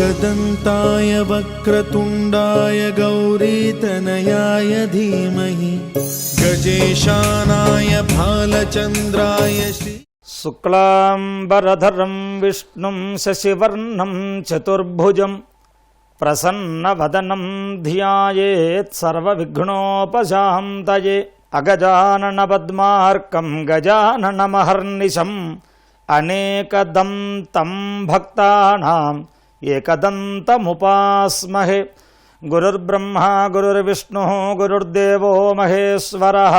एकदन्ताय वक्रतुण्डाय गौरीतनयाय धीमहि गजेशानाय भालचन्द्राय शुक्लाम्बरधरं विष्णुं शशिवर्णं चतुर्भुजं प्रसन्नवदनं ध्यायेत् सर्वविघ्नोपशान्तये अगजाननपद्मार्कं गजाननमहर्निशम् अनेकदन्तं भक्तानाम् एकदन्तमुपास्महे गुरुर्ब्रह्मा गुरुर्विष्णुः गुरुर्देवो महेश्वरः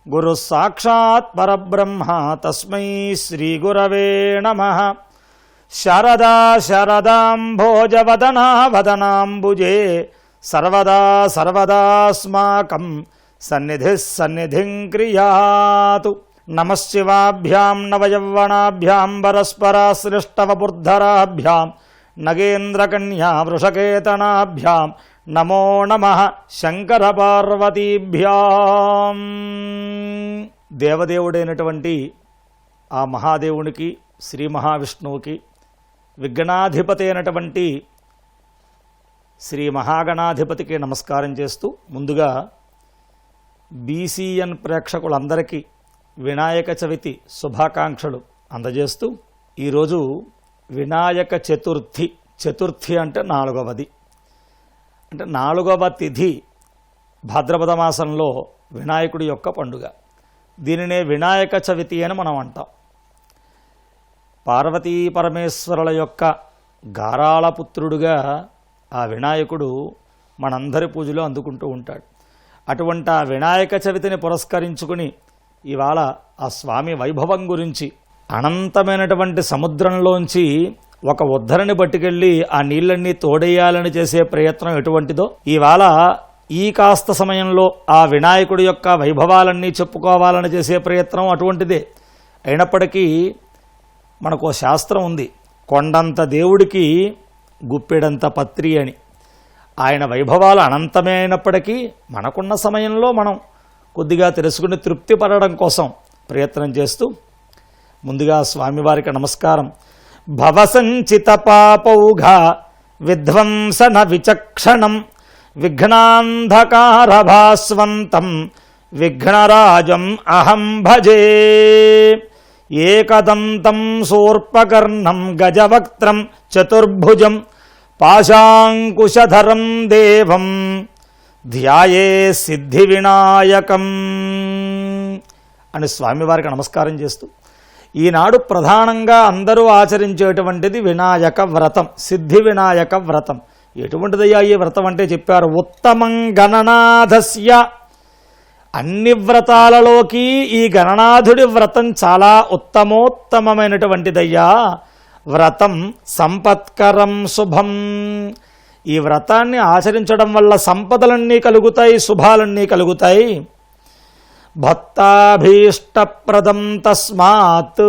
गुरुः साक्षात् परब्रह्म तस्मै श्रीगुरवे नमः। शारदा शारदाम्भोजवदना वदनाम्बुजे सर्वदा सर्वदास्माकं सन्निधिः सन्निधिं क्रियातु। नमश्शिवाभ्यां नवयौवनाभ्यां परस्पराश्लिष्टवपुर्धराभ्यां नगेन्द्रकन्या वृषकेतनाभ्यां नमो नमः శంకరపార్వతీభ్యాం। దేవదేవుడైనటువంటి ఆ మహాదేవునికి శ్రీ మహావిష్ణువుకి విఘ్నాధిపతి అయినటువంటి శ్రీ మహాగణాధిపతికి నమస్కారం చేస్తూ ముందుగా బీసీఎన్ ప్రేక్షకులందరికీ వినాయక చవితి శుభాకాంక్షలు అందజేస్తూ ఈరోజు వినాయక చతుర్థి, చతుర్థి అంటే నాలుగవది, అంటే నాలుగవ తిథి భాద్రపద మాసంలో వినాయకుడి యొక్క పండుగ. దీనినే వినాయక చవితి అని మనం అంటాం. పార్వతీ పరమేశ్వరుల యొక్క గారాళపుత్రుడుగా ఆ వినాయకుడు మనందరి పూజలో అందుకుంటూ ఉంటాడు. అటువంటి ఆ వినాయక చవితిని పురస్కరించుకుని ఇవాళ ఆ స్వామి వైభవం గురించి అనంతమైనటువంటి సముద్రంలోంచి ఒక ఉద్ధరిని పట్టుకెళ్ళి ఆ నీళ్ళన్నీ తోడేయాలని చేసే ప్రయత్నం ఎటువంటిదో ఇవాళ ఈ కాస్త సమయంలో ఆ వినాయకుడి యొక్క వైభవాలన్నీ చెప్పుకోవాలని చేసే ప్రయత్నం అటువంటిదే. అయినప్పటికీ మనకు శాస్త్రం ఉంది, కొండంత దేవుడికి గుప్పెడంత పత్రి అని. ఆయన వైభవాలు అనంతమే అయినప్పటికీ మనకున్న సమయంలో మనం కొద్దిగా తెలుసుకుని తృప్తి పడడం కోసం ప్రయత్నం చేస్తూ ముందుగా స్వామివారికి నమస్కారం. భవసంచిత పాపౌఘ విధ్వంసన విచక్షణం విఘ్నాంధకారభాస్వంతం విఘ్నరాజం అహం భజే ఏకదంతం శూర్పకర్ణం గజవక్త్రం చతుర్భుజం పాశాంకుశధరం దేవం ధ్యాయే సిద్ధి వినాయకం అని స్వామివారికి నమస్కారం చేస్తూ ఈనాడు ప్రధానంగా అందరూ ఆచరించేటువంటిది వినాయక వ్రతం, సిద్ధి వినాయక వ్రతం. ఎటువంటిదయ్యా ఈ వ్రతం అంటే చెప్పారు, ఉత్తమం గణనాథస్య. అన్ని వ్రతాలలోకి ఈ గణనాథుడి వ్రతం చాలా ఉత్తమోత్తమైనటువంటిదయ్యా. వ్రతం సంపత్కరం శుభం. ఈ వ్రతాన్ని ఆచరించడం వల్ల సంపదలన్నీ కలుగుతాయి, శుభాలన్నీ కలుగుతాయి. భక్తాభీష్టప్రదం తస్మాత్.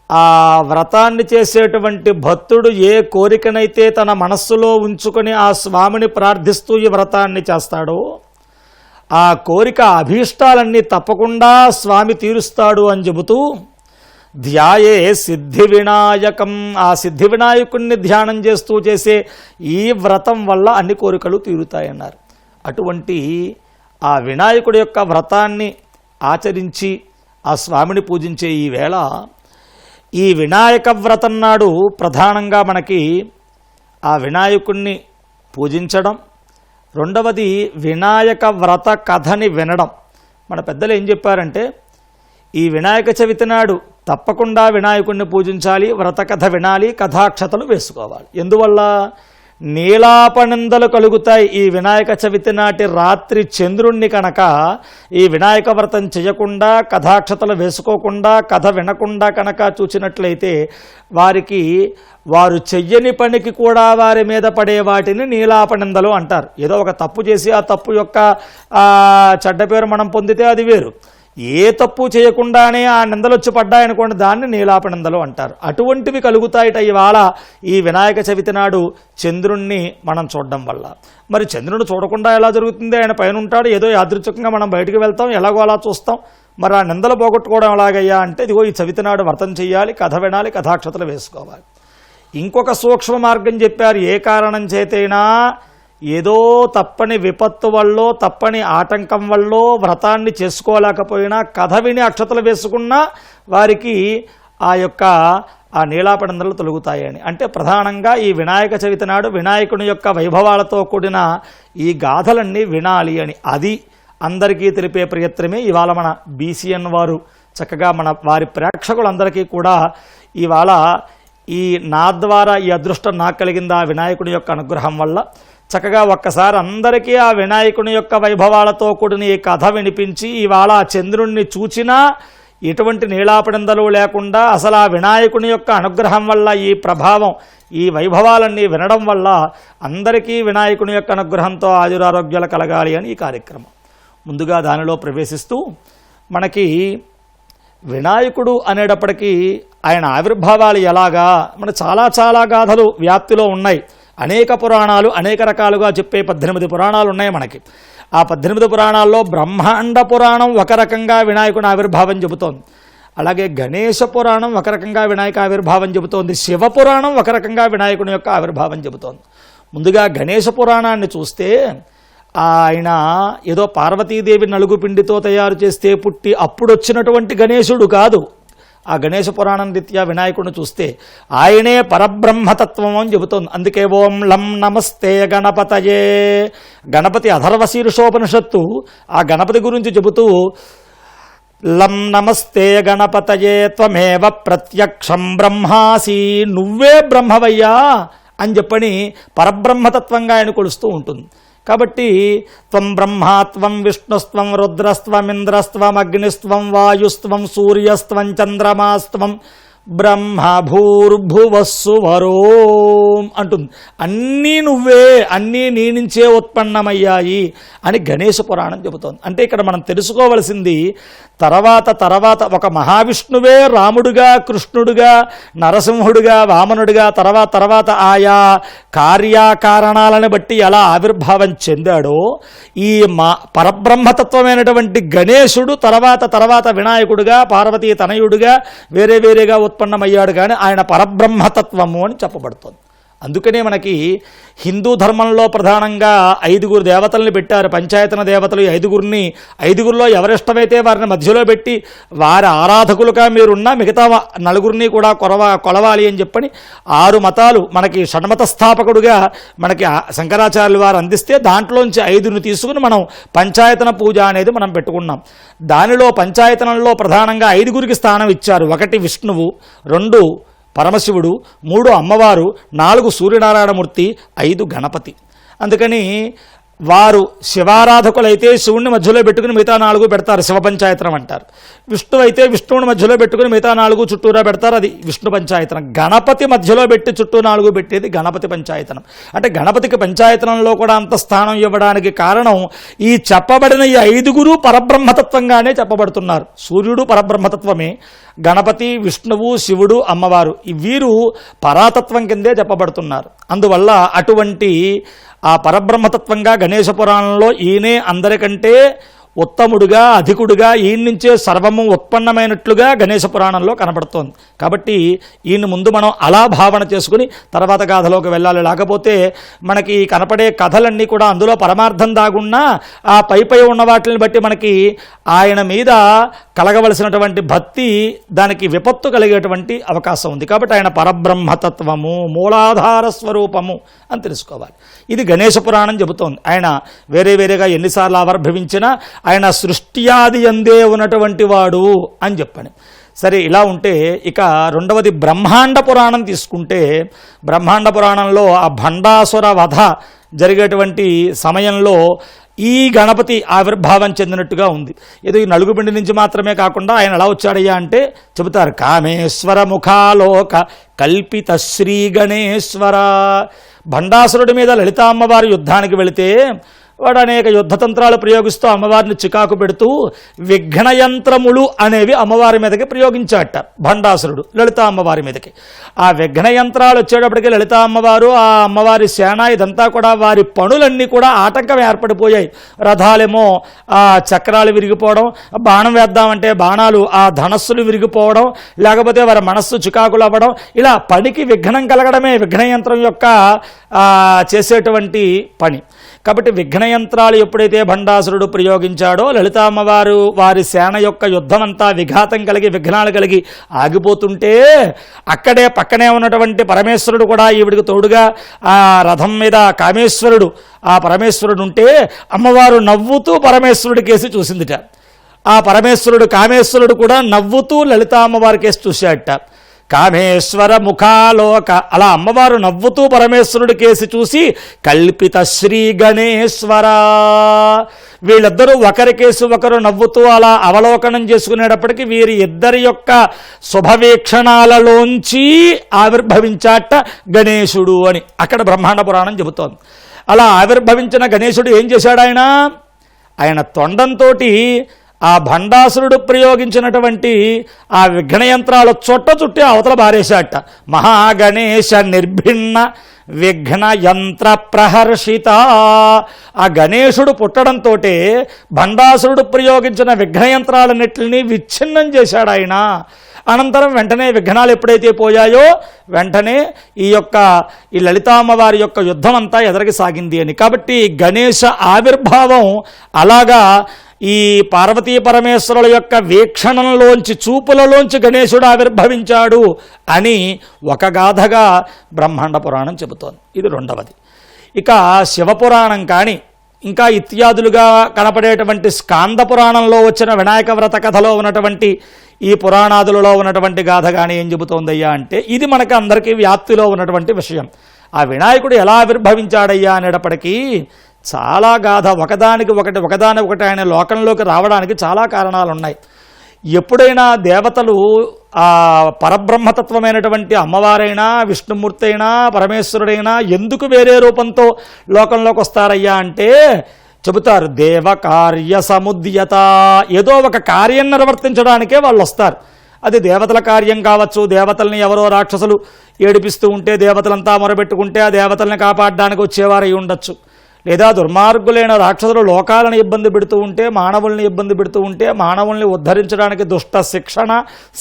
ఆ వ్రతాన్ని చేసేటువంటి భక్తుడు ఏ కోరికనైతే తన మనస్సులో ఉంచుకొని ఆ స్వామిని ప్రార్థిస్తూ ఈ వ్రతాన్ని చేస్తాడో ఆ కోరిక అభీష్టాలన్నీ తప్పకుండా స్వామి తీరుస్తాడు అని చెబుతూ ధ్యాయే సిద్ధి వినాయకం. ఆ సిద్ధి వినాయకుణ్ణి ధ్యానం చేస్తూ చేసే ఈ వ్రతం వల్ల అన్ని కోరికలు తీరుతాయన్నారు. అటువంటి ఆ వినాయకుడి యొక్క వ్రతాన్ని ఆచరించి ఆ స్వామిని పూజించే ఈ వేళ ఈ వినాయక వ్రతం నాడు ప్రధానంగా మనకి ఆ వినాయకుణ్ణి పూజించడం, రెండవది వినాయక వ్రత కథని వినడం. మన పెద్దలు ఏం చెప్పారంటే ఈ వినాయక చవితి నాడు తప్పకుండా వినాయకుడిని పూజించాలి, వ్రత కథ వినాలి, కథాక్షతలు వేసుకోవాలి. ఎందువల్ల నీలాపనిందలు కలుగుతాయి. ఈ వినాయక చవితి నాటి రాత్రి చంద్రుణ్ణి కనుక ఈ వినాయక వ్రతం చేయకుండా, కథాక్షతలు వేసుకోకుండా, కథ వినకుండా కనుక చూచినట్లయితే వారికి వారు చెయ్యని పనికి కూడా వారి మీద పడే వాటిని నీలాపనిందలు అంటారు. ఏదో ఒక తప్పు చేసి ఆ తప్పు యొక్క చెడ్డ పేరు మనం పొందితే అది వేరు. ఏ తప్పు చేయకుండానే ఆ నిందలు వచ్చి పడ్డాయనుకోండి, దాన్ని నీలాపనిందలు అంటారు. అటువంటివి కలుగుతాయిట ఇవాళ ఈ వినాయక చవితి నాడు చంద్రుణ్ణి మనం చూడడం వల్ల. మరి చంద్రుడు చూడకుండా ఎలా జరుగుతుంది? ఆయన పైన ఉంటాడు, ఏదో యాదృచ్ఛికంగా మనం బయటకు వెళ్తాం, ఎలాగో అలా చూస్తాం. మరి ఆ నిందలు పోగొట్టుకోవడం ఎలాగయ్యా అంటే ఇదిగో ఈ చవితి నాడు వ్రతం చేయాలి, కథ వినాలి, కథాక్షతలు వేసుకోవాలి. ఇంకొక సూక్ష్మ మార్గం చెప్పారు. ఏ కారణం చేతైనా ఏదో తప్పని విపత్తు వల్ల, తప్పని ఆటంకం వల్ల వ్రతాన్ని చేసుకోలేకపోయినా కథ విని అక్షతలు వేసుకున్నా వారికి ఆ నీలాపడందలు తొలుగుతాయని. అంటే ప్రధానంగా ఈ వినాయక చవితి నాడు వినాయకుని యొక్క వైభవాలతో కూడిన ఈ గాథలన్నీ వినాలి అని అది అందరికీ తెలిపే ప్రయత్నమే ఇవాళ మన BCN వారు చక్కగా వారి ప్రేక్షకులందరికీ కూడా ఇవాళ ఈ నా ద్వారా ఈ అదృష్టం నాకు కలిగింది ఆ వినాయకుని యొక్క అనుగ్రహం వల్ల చక్కగా ఒక్కసారి అందరికీ ఆ వినాయకుని యొక్క వైభవాలతో కూడిన ఈ కథ వినిపించి ఇవాళ చంద్రుణ్ణి చూచినా ఎటువంటి నీలాపడిందలు లేకుండా అసలు ఆ వినాయకుని యొక్క అనుగ్రహం వల్ల ఈ ప్రభావం ఈ వైభవాలన్నీ వినడం వల్ల అందరికీ వినాయకుని యొక్క అనుగ్రహంతో ఆయురారోగ్యాలు కలగాలి అని ఈ కార్యక్రమం. ముందుగా దానిలో ప్రవేశిస్తూ మనకి వినాయకుడు అనేటప్పటికీ ఆయన ఆవిర్భావాలు ఎలాగా మన చాలా గాథలు వ్యాప్తిలో ఉన్నాయి. అనేక పురాణాలు అనేక రకాలుగా చెప్పే 18 పురాణాలు ఉన్నాయి మనకి. ఆ 18 పురాణాల్లో బ్రహ్మాండ పురాణం ఒక రకంగా వినాయకుని ఆవిర్భావం చెబుతోంది. అలాగే గణేశ పురాణం ఒక రకంగా వినాయక ఆవిర్భావం చెబుతోంది. శివపురాణం ఒక రకంగా వినాయకుని యొక్క ఆవిర్భావం చెబుతోంది. ముందుగా గణేశ పురాణాన్ని చూస్తే ఆయన ఏదో పార్వతీదేవి నలుగు పిండితో తయారు చేస్తే పుట్టి అప్పుడొచ్చినటువంటి గణేశుడు కాదు. ఆ గణేశ పురాణం రీత్యా వినాయకుడిని చూస్తే ఆయనే పరబ్రహ్మతత్వం అని చెబుతోంది. అందుకే ఓం లం నమస్తే గణపతయే, గణపతి అథర్వశీర్షోపనిషత్తు ఆ గణపతి గురించి చెబుతూ లం నమస్తే గణపతయే త్వమేవ ప్రత్యక్షం బ్రహ్మాసి, నువ్వే బ్రహ్మవయ్యా అని చెప్పని పరబ్రహ్మతత్వంగా ఆయన కొలుస్తూ ఉంటుంది. కాబట్టి త్వం బ్రహ్మా త్వం విష్ణుస్త్వం రుద్రస్త్వం అగ్నిస్త్వం వాయుస్త్వం సూర్యస్త్వం చంద్రమాస్త్వం బ్రహ్మ భూర్భువస్సువరోం అంటుంది. అన్నీ నువ్వే, అన్నీ నీ నుంచే ఉత్పన్నమయ్యాయి అని గణేశ పురాణం చెబుతోంది. అంటే ఇక్కడ మనం తెలుసుకోవలసింది తర్వాత ఒక మహావిష్ణువే రాముడుగా, కృష్ణుడుగా, నరసింహుడుగా, వామనుడిగా తర్వాత ఆయా కార్యకారణాలను బట్టి ఎలా ఆవిర్భావం చెందాడో ఈ పరబ్రహ్మతత్వమైనటువంటి గణేశుడు తర్వాత వినాయకుడుగా, పార్వతీ తనయుడుగా వేరేగా ఉత్పన్నమయ్యాడు. కానీ ఆయన పరబ్రహ్మతత్వము అని చెప్పబడుతుంది. అందుకనే మనకి హిందూ ధర్మంలో ప్రధానంగా 5 దేవతల్ని పెట్టారు. పంచాయతన దేవతలు 5గురిలో ఎవరిష్టమైతే వారిని మధ్యలో పెట్టి వారి ఆరాధకులుగా మీరున్న మిగతా 4 కూడా కొలవాలి అని చెప్పని 6 మతాలు మనకి షణ్మత స్థాపకుడుగా మనకి శంకరాచార్యులు వారు అందిస్తే దాంట్లోంచి 5ని తీసుకుని మనం పంచాయతన పూజ అనేది మనం పెట్టుకున్నాం. దానిలో పంచాయతనంలో ప్రధానంగా 5గురికి స్థానం ఇచ్చారు. 1 విష్ణువు, 2 పరమశివుడు, 3 అమ్మవారు, 4 సూర్యనారాయణమూర్తి, 5 గణపతి. అందుకని వారు శివారాధకులైతే శివుణ్ణి మధ్యలో పెట్టుకుని మిగతా 4 పెడతారు, శివ పంచాయతనం అంటారు. విష్ణువు అయితే విష్ణువుని మధ్యలో పెట్టుకుని మిగతా 4 చుట్టూరా పెడతారు, అది విష్ణు పంచాయతనం. గణపతి మధ్యలో పెట్టి చుట్టూ 4 పెట్టేది గణపతి పంచాయతనం. అంటే గణపతికి పంచాయతనంలో కూడా అంత స్థానం ఇవ్వడానికి కారణం ఈ చెప్పబడిన ఈ 5 పరబ్రహ్మతత్వంగానే చెప్పబడుతున్నారు. సూర్యుడు పరబ్రహ్మతత్వమే, గణపతి, విష్ణువు, శివుడు, అమ్మవారు వీరు పరాతత్వం కిందే చెప్పబడుతున్నారు. అందువల్ల అటువంటి ఆ పరబ్రహ్మతత్వంగా గణేశ పురాణంలో ఈయనే అందరికంటే ఉత్తముడుగా, అధికుడుగా, ఈయన నుంచే సర్వము ఉత్పన్నమైనట్లుగా గణేశ పురాణంలో కనబడుతోంది. కాబట్టి ఈయన ముందు మనం అలా భావన చేసుకుని తర్వాత గాథలోకి వెళ్ళాలి. లేకపోతే మనకి కనపడే కథలన్నీ కూడా అందులో పరమార్థం దాగున్నా ఆ పై ఉన్న వాటిని బట్టి మనకి ఆయన మీద కలగవలసినటువంటి భక్తి దానికి విపత్తు కలిగేటువంటి అవకాశం ఉంది. కాబట్టి ఆయన పరబ్రహ్మతత్వము, మూలాధార స్వరూపము అని తెలుసుకోవాలి. ఇది గణేశ పురాణం చెబుతోంది. ఆయన వేరేగా ఎన్నిసార్లు ఆవిర్భవించినా ఆయన సృష్ట్యాది యందే ఉన్నటువంటి వాడు అని చెప్పని. సరే, ఇలా ఉంటే ఇక రెండవది బ్రహ్మాండ పురాణం తీసుకుంటే, బ్రహ్మాండ పురాణంలో ఆ భండాసుర వధ జరిగేటువంటి సమయంలో ఈ గణపతి ఆవిర్భావం చెందినట్టుగా ఉంది. ఏదో ఈ నలుగుపిండి నుంచి మాత్రమే కాకుండా ఆయన ఎలా వచ్చాడయ్యా అంటే చెబుతారు, కామేశ్వర ముఖాలోక కల్పిత శ్రీ గణేశ్వర. భండాసురుడి మీద లలితామ్మవారి యుద్ధానికి వెళితే వాడు అనేక యుద్ధతంత్రాలు ప్రయోగిస్తూ అమ్మవారిని చికాకు పెడుతూ విఘ్నయంత్రములు అనేవి అమ్మవారి మీదకి ప్రయోగించాట భండాసురుడు లలితా అమ్మవారి మీదకి. ఆ విఘ్నయంత్రాలు వచ్చేటప్పటికి లలితా అమ్మవారు, ఆ అమ్మవారి సేన ఇదంతా కూడా వారి పనులన్నీ కూడా ఆటంకం ఏర్పడిపోయాయి. రథాలేమో ఆ చక్రాలు విరిగిపోవడం, బాణం వేద్దామంటే బాణాలు ఆ ధనస్సులు విరిగిపోవడం, లేకపోతే వారి మనస్సు చికాకులు అవ్వడం, ఇలా పనికి విఘ్నం కలగడమే విఘ్నయంత్రం యొక్క చేసేటువంటి పని. కాబట్టి విఘ్నయంత్రాలు ఎప్పుడైతే భండాసురుడు ప్రయోగించాడో లలితామ్మవారు వారి సేన యొక్క యుద్ధం అంతా విఘాతం కలిగి విఘ్నాలు కలిగి ఆగిపోతుంటే అక్కడే పక్కనే ఉన్నటువంటి పరమేశ్వరుడు కూడా ఈవిడికి తోడుగా ఆ రథం మీద కామేశ్వరుడు ఆ పరమేశ్వరుడు ఉంటే అమ్మవారు నవ్వుతూ పరమేశ్వరుడి కేసి చూసిందిట. ఆ పరమేశ్వరుడు కామేశ్వరుడు కూడా నవ్వుతూ లలితా అమ్మవారి కేసి చూశాడట. కామేశ్వర ముఖాలోక అలా అమ్మవారు నవ్వుతూ పరమేశ్వరుడి కేసి చూసి కల్పిత శ్రీ గణేశ్వర, వీళ్ళిద్దరూ ఒకరికేసి ఒకరు నవ్వుతూ అలా అవలోకనం చేసుకునేటప్పటికీ వీరి ఇద్దరి యొక్క శుభవీక్షణాలలోంచి ఆవిర్భవించాట గణేశుడు అని అక్కడ బ్రహ్మాండ పురాణం చెబుతోంది. అలా ఆవిర్భవించిన గణేశుడు ఏం చేశాడు? ఆయన తొండంతో ఆ భండాసురుడు ప్రయోగించినటువంటి ఆ విఘ్నయంత్రాలు చుట్టి అవతల బారేశాట. మహాగణేశ నిర్భిన్న విఘ్నయంత్ర ప్రహర్షిత. ఆ గణేశుడు పుట్టడంతో భండాసురుడు ప్రయోగించిన విఘ్నయంత్రాలన్నింటినీ విచ్ఛిన్నం చేశాడు ఆయన. అనంతరం వెంటనే విఘ్నాలు ఎప్పుడైతే పోయాయో వెంటనే ఈ లలితామ్మవారి యొక్క యుద్ధం అంతా ఎదరికి సాగింది అని. కాబట్టి గణేశ ఆవిర్భావం అలాగా ఈ పార్వతీ పరమేశ్వరుల యొక్క వీక్షణంలోంచి చూపులలోంచి గణేశుడు ఆవిర్భవించాడు అని ఒక గాథగా బ్రహ్మాండ పురాణం చెబుతోంది. ఇది రెండవది. ఇక శివపురాణం కానీ ఇంకా ఇత్యాదులుగా కనపడేటువంటి స్కాంద పురాణంలో వచ్చిన వినాయక వ్రత కథలో ఉన్నటువంటి ఈ పురాణాదులలో ఉన్నటువంటి గాథ కానీ ఏం చెబుతోందయ్యా అంటే ఇది మనకు అందరికీ వ్యాప్తిలో ఉన్నటువంటి విషయం. ఆ వినాయకుడు ఎలా ఆవిర్భవించాడయ్యా అనేటప్పటికీ చాలా గాథ ఒకదానికొకటి ఆయన లోకంలోకి రావడానికి చాలా కారణాలు ఉన్నాయి. ఎప్పుడైనా దేవతలు ఆ పరబ్రహ్మతత్వమైనటువంటి అమ్మవారైనా విష్ణుమూర్తి అయినా పరమేశ్వరుడైనా ఎందుకు వేరే రూపంతో లోకంలోకి వస్తారయ్యా అంటే చెబుతారు దేవకార్య సముద్యత, ఏదో ఒక కార్యం నిర్వర్తించడానికే వాళ్ళు వస్తారు. అది దేవతల కార్యం కావచ్చు, దేవతల్ని ఎవరో రాక్షసులు ఏడిపిస్తూ ఉంటే దేవతలంతా మొరబెట్టుకుంటే ఆ దేవతల్ని కాపాడడానికి వచ్చేవారై ఉండొచ్చు, లేదా దుర్మార్గులైన రాక్షసులు లోకాలను ఇబ్బంది పెడుతూ ఉంటే మానవుల్ని ఇబ్బంది పెడుతూ ఉంటే మానవుల్ని ఉద్ధరించడానికి దుష్ట శిక్షణ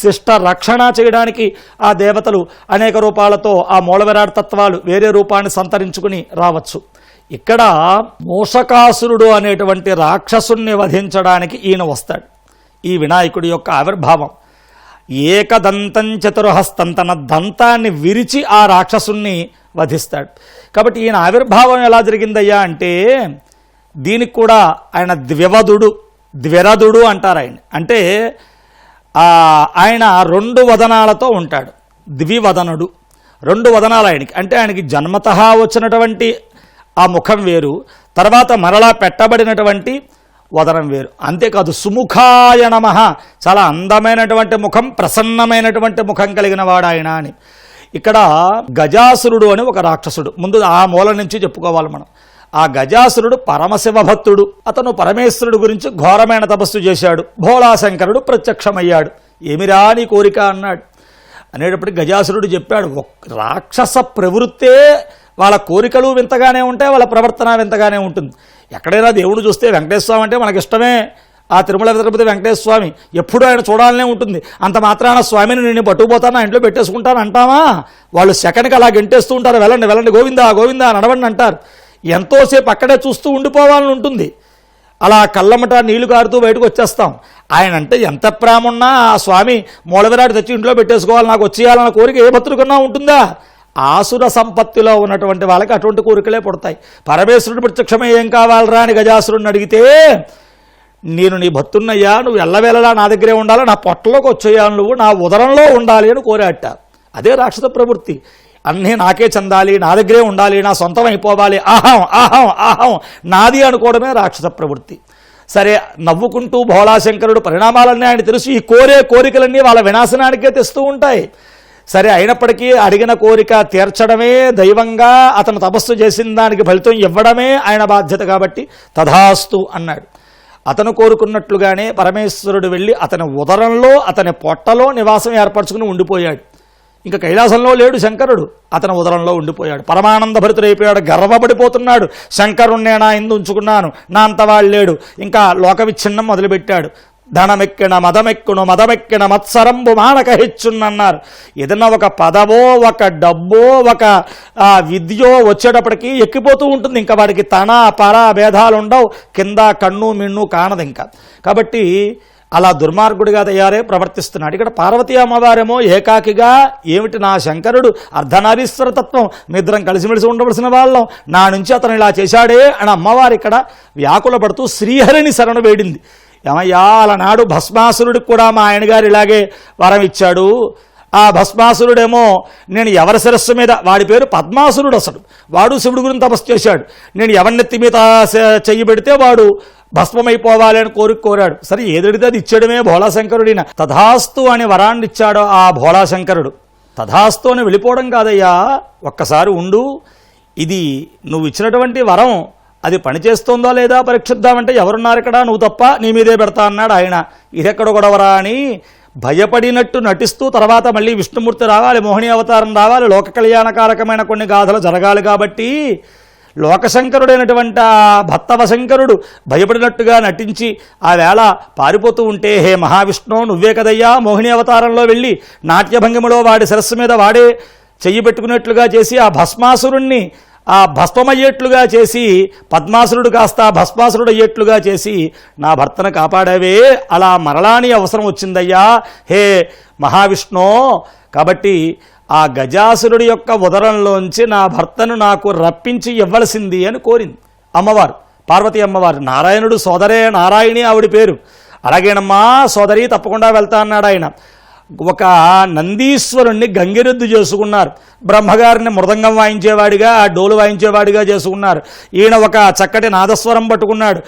శిష్ట రక్షణ చేయడానికి ఆ దేవతలు అనేక రూపాలతో ఆ మూలవిరాట్ తత్వాలు వేరే రూపాన్ని సంతరించుకుని రావచ్చు. ఇక్కడ మూషకాసురుడు అనేటువంటి రాక్షసుణ్ణి వధించడానికి ఈయన వస్తాడు. ఈ వినాయకుడి యొక్క ఆవిర్భావం ఏకదంతం చతుర్హస్తం, తన దంతాన్ని విరిచి ఆ రాక్షసుణ్ణి వధిస్తాడు. కాబట్టి ఈయన ఆవిర్భావం ఎలా జరిగిందయ్యా అంటే దీనికి కూడా ఆయన ద్విరదుడు అంటారు. అంటే ఆయన 2 వదనాలతో ఉంటాడు. ద్వివదనుడు, 2 వదనాలు ఆయనకి. అంటే ఆయనకి జన్మతః వచ్చినటువంటి ఆ ముఖం వేరు, తర్వాత మరలా పెట్టబడినటువంటి వదనం వేరు. అంతేకాదు సుముఖాయ నమః, చాలా అందమైనటువంటి ముఖం, ప్రసన్నమైనటువంటి ముఖం కలిగిన వాడు ఆయన అని. ఇక్కడ గజాసురుడు అని ఒక రాక్షసుడు, ముందు ఆ మూల నుంచి చెప్పుకోవాలి మనం. ఆ గజాసురుడు పరమశివ భక్తుడు. అతను పరమేశ్వరుడు గురించి ఘోరమైన తపస్సు చేశాడు. భోళాశంకరుడు ప్రత్యక్షమయ్యాడు. ఏమిరా నీ కోరిక అన్నాడు. అనేటప్పటికి గజాసురుడు చెప్పాడు, రాక్షస ప్రవృత్తే వాళ్ళ కోరికలు వింతగానే ఉంటాయి, వాళ్ళ ప్రవర్తన వింతగానే ఉంటుంది. ఎక్కడైనా దేవుడు చూస్తే వెంకటేశ్వర స్వామి అంటే మనకి ఇష్టమే. ఆ తిరుమల తిరుపతి వెంకటేశ్వర స్వామి ఎప్పుడూ ఆయన చూడాలనే ఉంటుంది. అంత మాత్రాన స్వామిని నేను పట్టుకుపోతాను, నా ఇంట్లో పెట్టేసుకుంటాను అంటామా? వాళ్ళు సెకండ్కి అలా గెంటేస్తూ ఉంటారు, వెళ్ళండి వెళ్ళండి గోవిందా గోవిందా నడవండి అంటారు. ఎంతోసేపు అక్కడే చూస్తూ ఉండిపోవాలని ఉంటుంది. అలా కళ్ళమట నీళ్లు కారుతూ బయటకు వచ్చేస్తాం. ఆయన అంటే ఎంత ప్రేమ ఉన్నా ఆ స్వామి మూలవిరాడు తెచ్చి ఇంట్లో పెట్టేసుకోవాలి, నాకు వచ్చేయాలన్న కోరిక ఏ భక్తుడికన్నా ఉంటుందా? ఆసుర సంపత్తిలో ఉన్నటువంటి వాళ్ళకి అటువంటి కోరికలే పుడతాయి. పరమేశ్వరుడు ప్రత్యక్షమే ఏం కావాలరా అని గజాసురుడిని అడిగితే, నేను నీ భక్తున్నయ్యా, నువ్వు ఎల్లవేళలా నా దగ్గరే ఉండాలి, నా పొట్టలోకి వచ్చేయాలి, నువ్వు నా ఉదరంలో ఉండాలి అని కోరాట. అదే రాక్షస ప్రవృత్తి. అన్నీ నాకే చెందాలి, నా దగ్గరే ఉండాలి, నా సొంతం అయిపోవాలి, అహం అహం అహం నాది అనుకోవడమే రాక్షస ప్రవృత్తి. సరే, నవ్వుకుంటూ భోళాశంకరుడు పరిణామాలన్నీ ఆయన తెలుసు. ఈ కోరికలన్నీ వాళ్ళ వినాశనానికే తెస్తూ ఉంటాయి. సరే, అయినప్పటికీ అడిగిన కోరిక తీర్చడమే దైవంగా అతను తపస్సు చేసిన దానికి ఫలితం ఇవ్వడమే ఆయన బాధ్యత కాబట్టి తథాస్తు అన్నాడు. అతను కోరుకున్నట్లుగానే పరమేశ్వరుడు వెళ్ళి అతని ఉదరంలో, అతని పొట్టలో నివాసం ఏర్పరచుకుని ఉండిపోయాడు. ఇంకా కైలాసంలో లేడు శంకరుడు, అతని ఉదరంలో ఉండిపోయాడు. పరమానంద భరితుడైపోయాడు, గర్వపడిపోతున్నాడు. శంకరుణ్ణే నా ఇందు ఉంచుకున్నాను, నా అంతవాళ్ళు లేడు. ఇంకా లోక విచ్ఛిన్నం మొదలుపెట్టాడు. ధనమెక్కిన మదమెక్కిన మత్సరంబు మానక హెచ్చున్నన్నారు. ఏదన్నా ఒక పదవో, ఒక డబ్బో, ఒక విద్యో వచ్చేటప్పటికి ఎక్కిపోతూ ఉంటుంది. ఇంకా వాడికి తన పర భేదాలు ఉండవు, కింద కన్ను మిన్ను కానదు ఇంకా. కాబట్టి అలా దుర్మార్గుడిగా తయారే ప్రవర్తిస్తున్నాడు. ఇక్కడ పార్వతీ అమ్మవారేమో ఏకాకిగా, ఏమిటి నా శంకరుడు అర్ధనారీశ్వర తత్వం, మీ ఇద్దరం కలిసిమెలిసి ఉండవలసిన వాళ్ళం, నా నుంచి అతను ఇలా చేశాడే అని అమ్మవారు ఇక్కడ వ్యాకుల పడుతూ శ్రీహరిని శరణు వేడింది. ఏమయ్యా, అలనాడు భస్మాసురుడికి కూడా మా ఆయనగారు ఇలాగే వరం ఇచ్చాడు. ఆ భస్మాసురుడేమో నేను ఎవరి శిరస్సు మీద, వాడి పేరు పద్మాసురుడు, అసలు వాడు శివుడి గురించి తపస్సు చేశాడు. నేను ఎవరినెత్తి మీద చెయ్యి పెడితే వాడు భస్మమైపోవాలి అని కోరాడు. సరే, ఏదడితే అది ఇచ్చాడమే భోళాశంకరుడిన. తథాస్తు అని వరాన్ని ఇచ్చాడు ఆ భోళాశంకరుడు. తథాస్తు అని వెళ్ళిపోవడం కాదయ్యా, ఒక్కసారి ఉండు, ఇది నువ్వు ఇచ్చినటువంటి వరం అది పనిచేస్తుందో లేదా పరీక్షిద్దామంటే ఎవరున్నారు ఇక్కడ, నువ్వు తప్ప, నీ మీదే పెడతా అన్నాడు ఆయన. ఇదెక్కడ గొడవరా అని భయపడినట్టు నటిస్తూ తర్వాత మళ్ళీ విష్ణుమూర్తి రావాలి, మోహిని అవతారం రావాలి, లోక కళ్యాణకారకమైన కొన్ని గాథలు జరగాలి. కాబట్టి లోకశంకరుడైనటువంటి ఆ భక్తవశంకరుడు భయపడినట్టుగా నటించి ఆ వేళ పారిపోతూ ఉంటే, హే మహావిష్ణు, నువ్వే కదయ్యా మోహిని అవతారంలో వెళ్ళి నాట్యభంగిమలో వాడి శిరస్సు మీద వాడే చెయ్యి పెట్టుకున్నట్లుగా చేసి ఆ భస్మాసురుణ్ణి ఆ భస్మమయ్యేట్లుగా చేసి, పద్మాసురుడు కాస్త భస్మాసురుడు అయ్యేట్లుగా చేసి నా భర్తను కాపాడావే, అలా మరలాని అవసరం వచ్చిందయ్యా హే మహావిష్ణు. కాబట్టి ఆ గజాసురుడి యొక్క ఉదరంలోంచి నా భర్తను నాకు రప్పించి ఇవ్వలసింది అని కోరింది అమ్మవారు, పార్వతీ అమ్మవారు. నారాయణుడు సోదరే నారాయణి ఆవిడ పేరు. అలాగేనమ్మా సోదరి, తప్పకుండా వెళ్తా అన్నాడు ఆయన. ఒక నందీశ్వరుణ్ణి గంగిరెద్దు చేసుకున్నారు. బ్రహ్మగారిని మృదంగం వాయించేవాడిగా, డోలు వాయించేవాడిగా చేసుకున్నారు. ఈయన ఒక చక్కటి నాదస్వరం పట్టుకున్నాడు.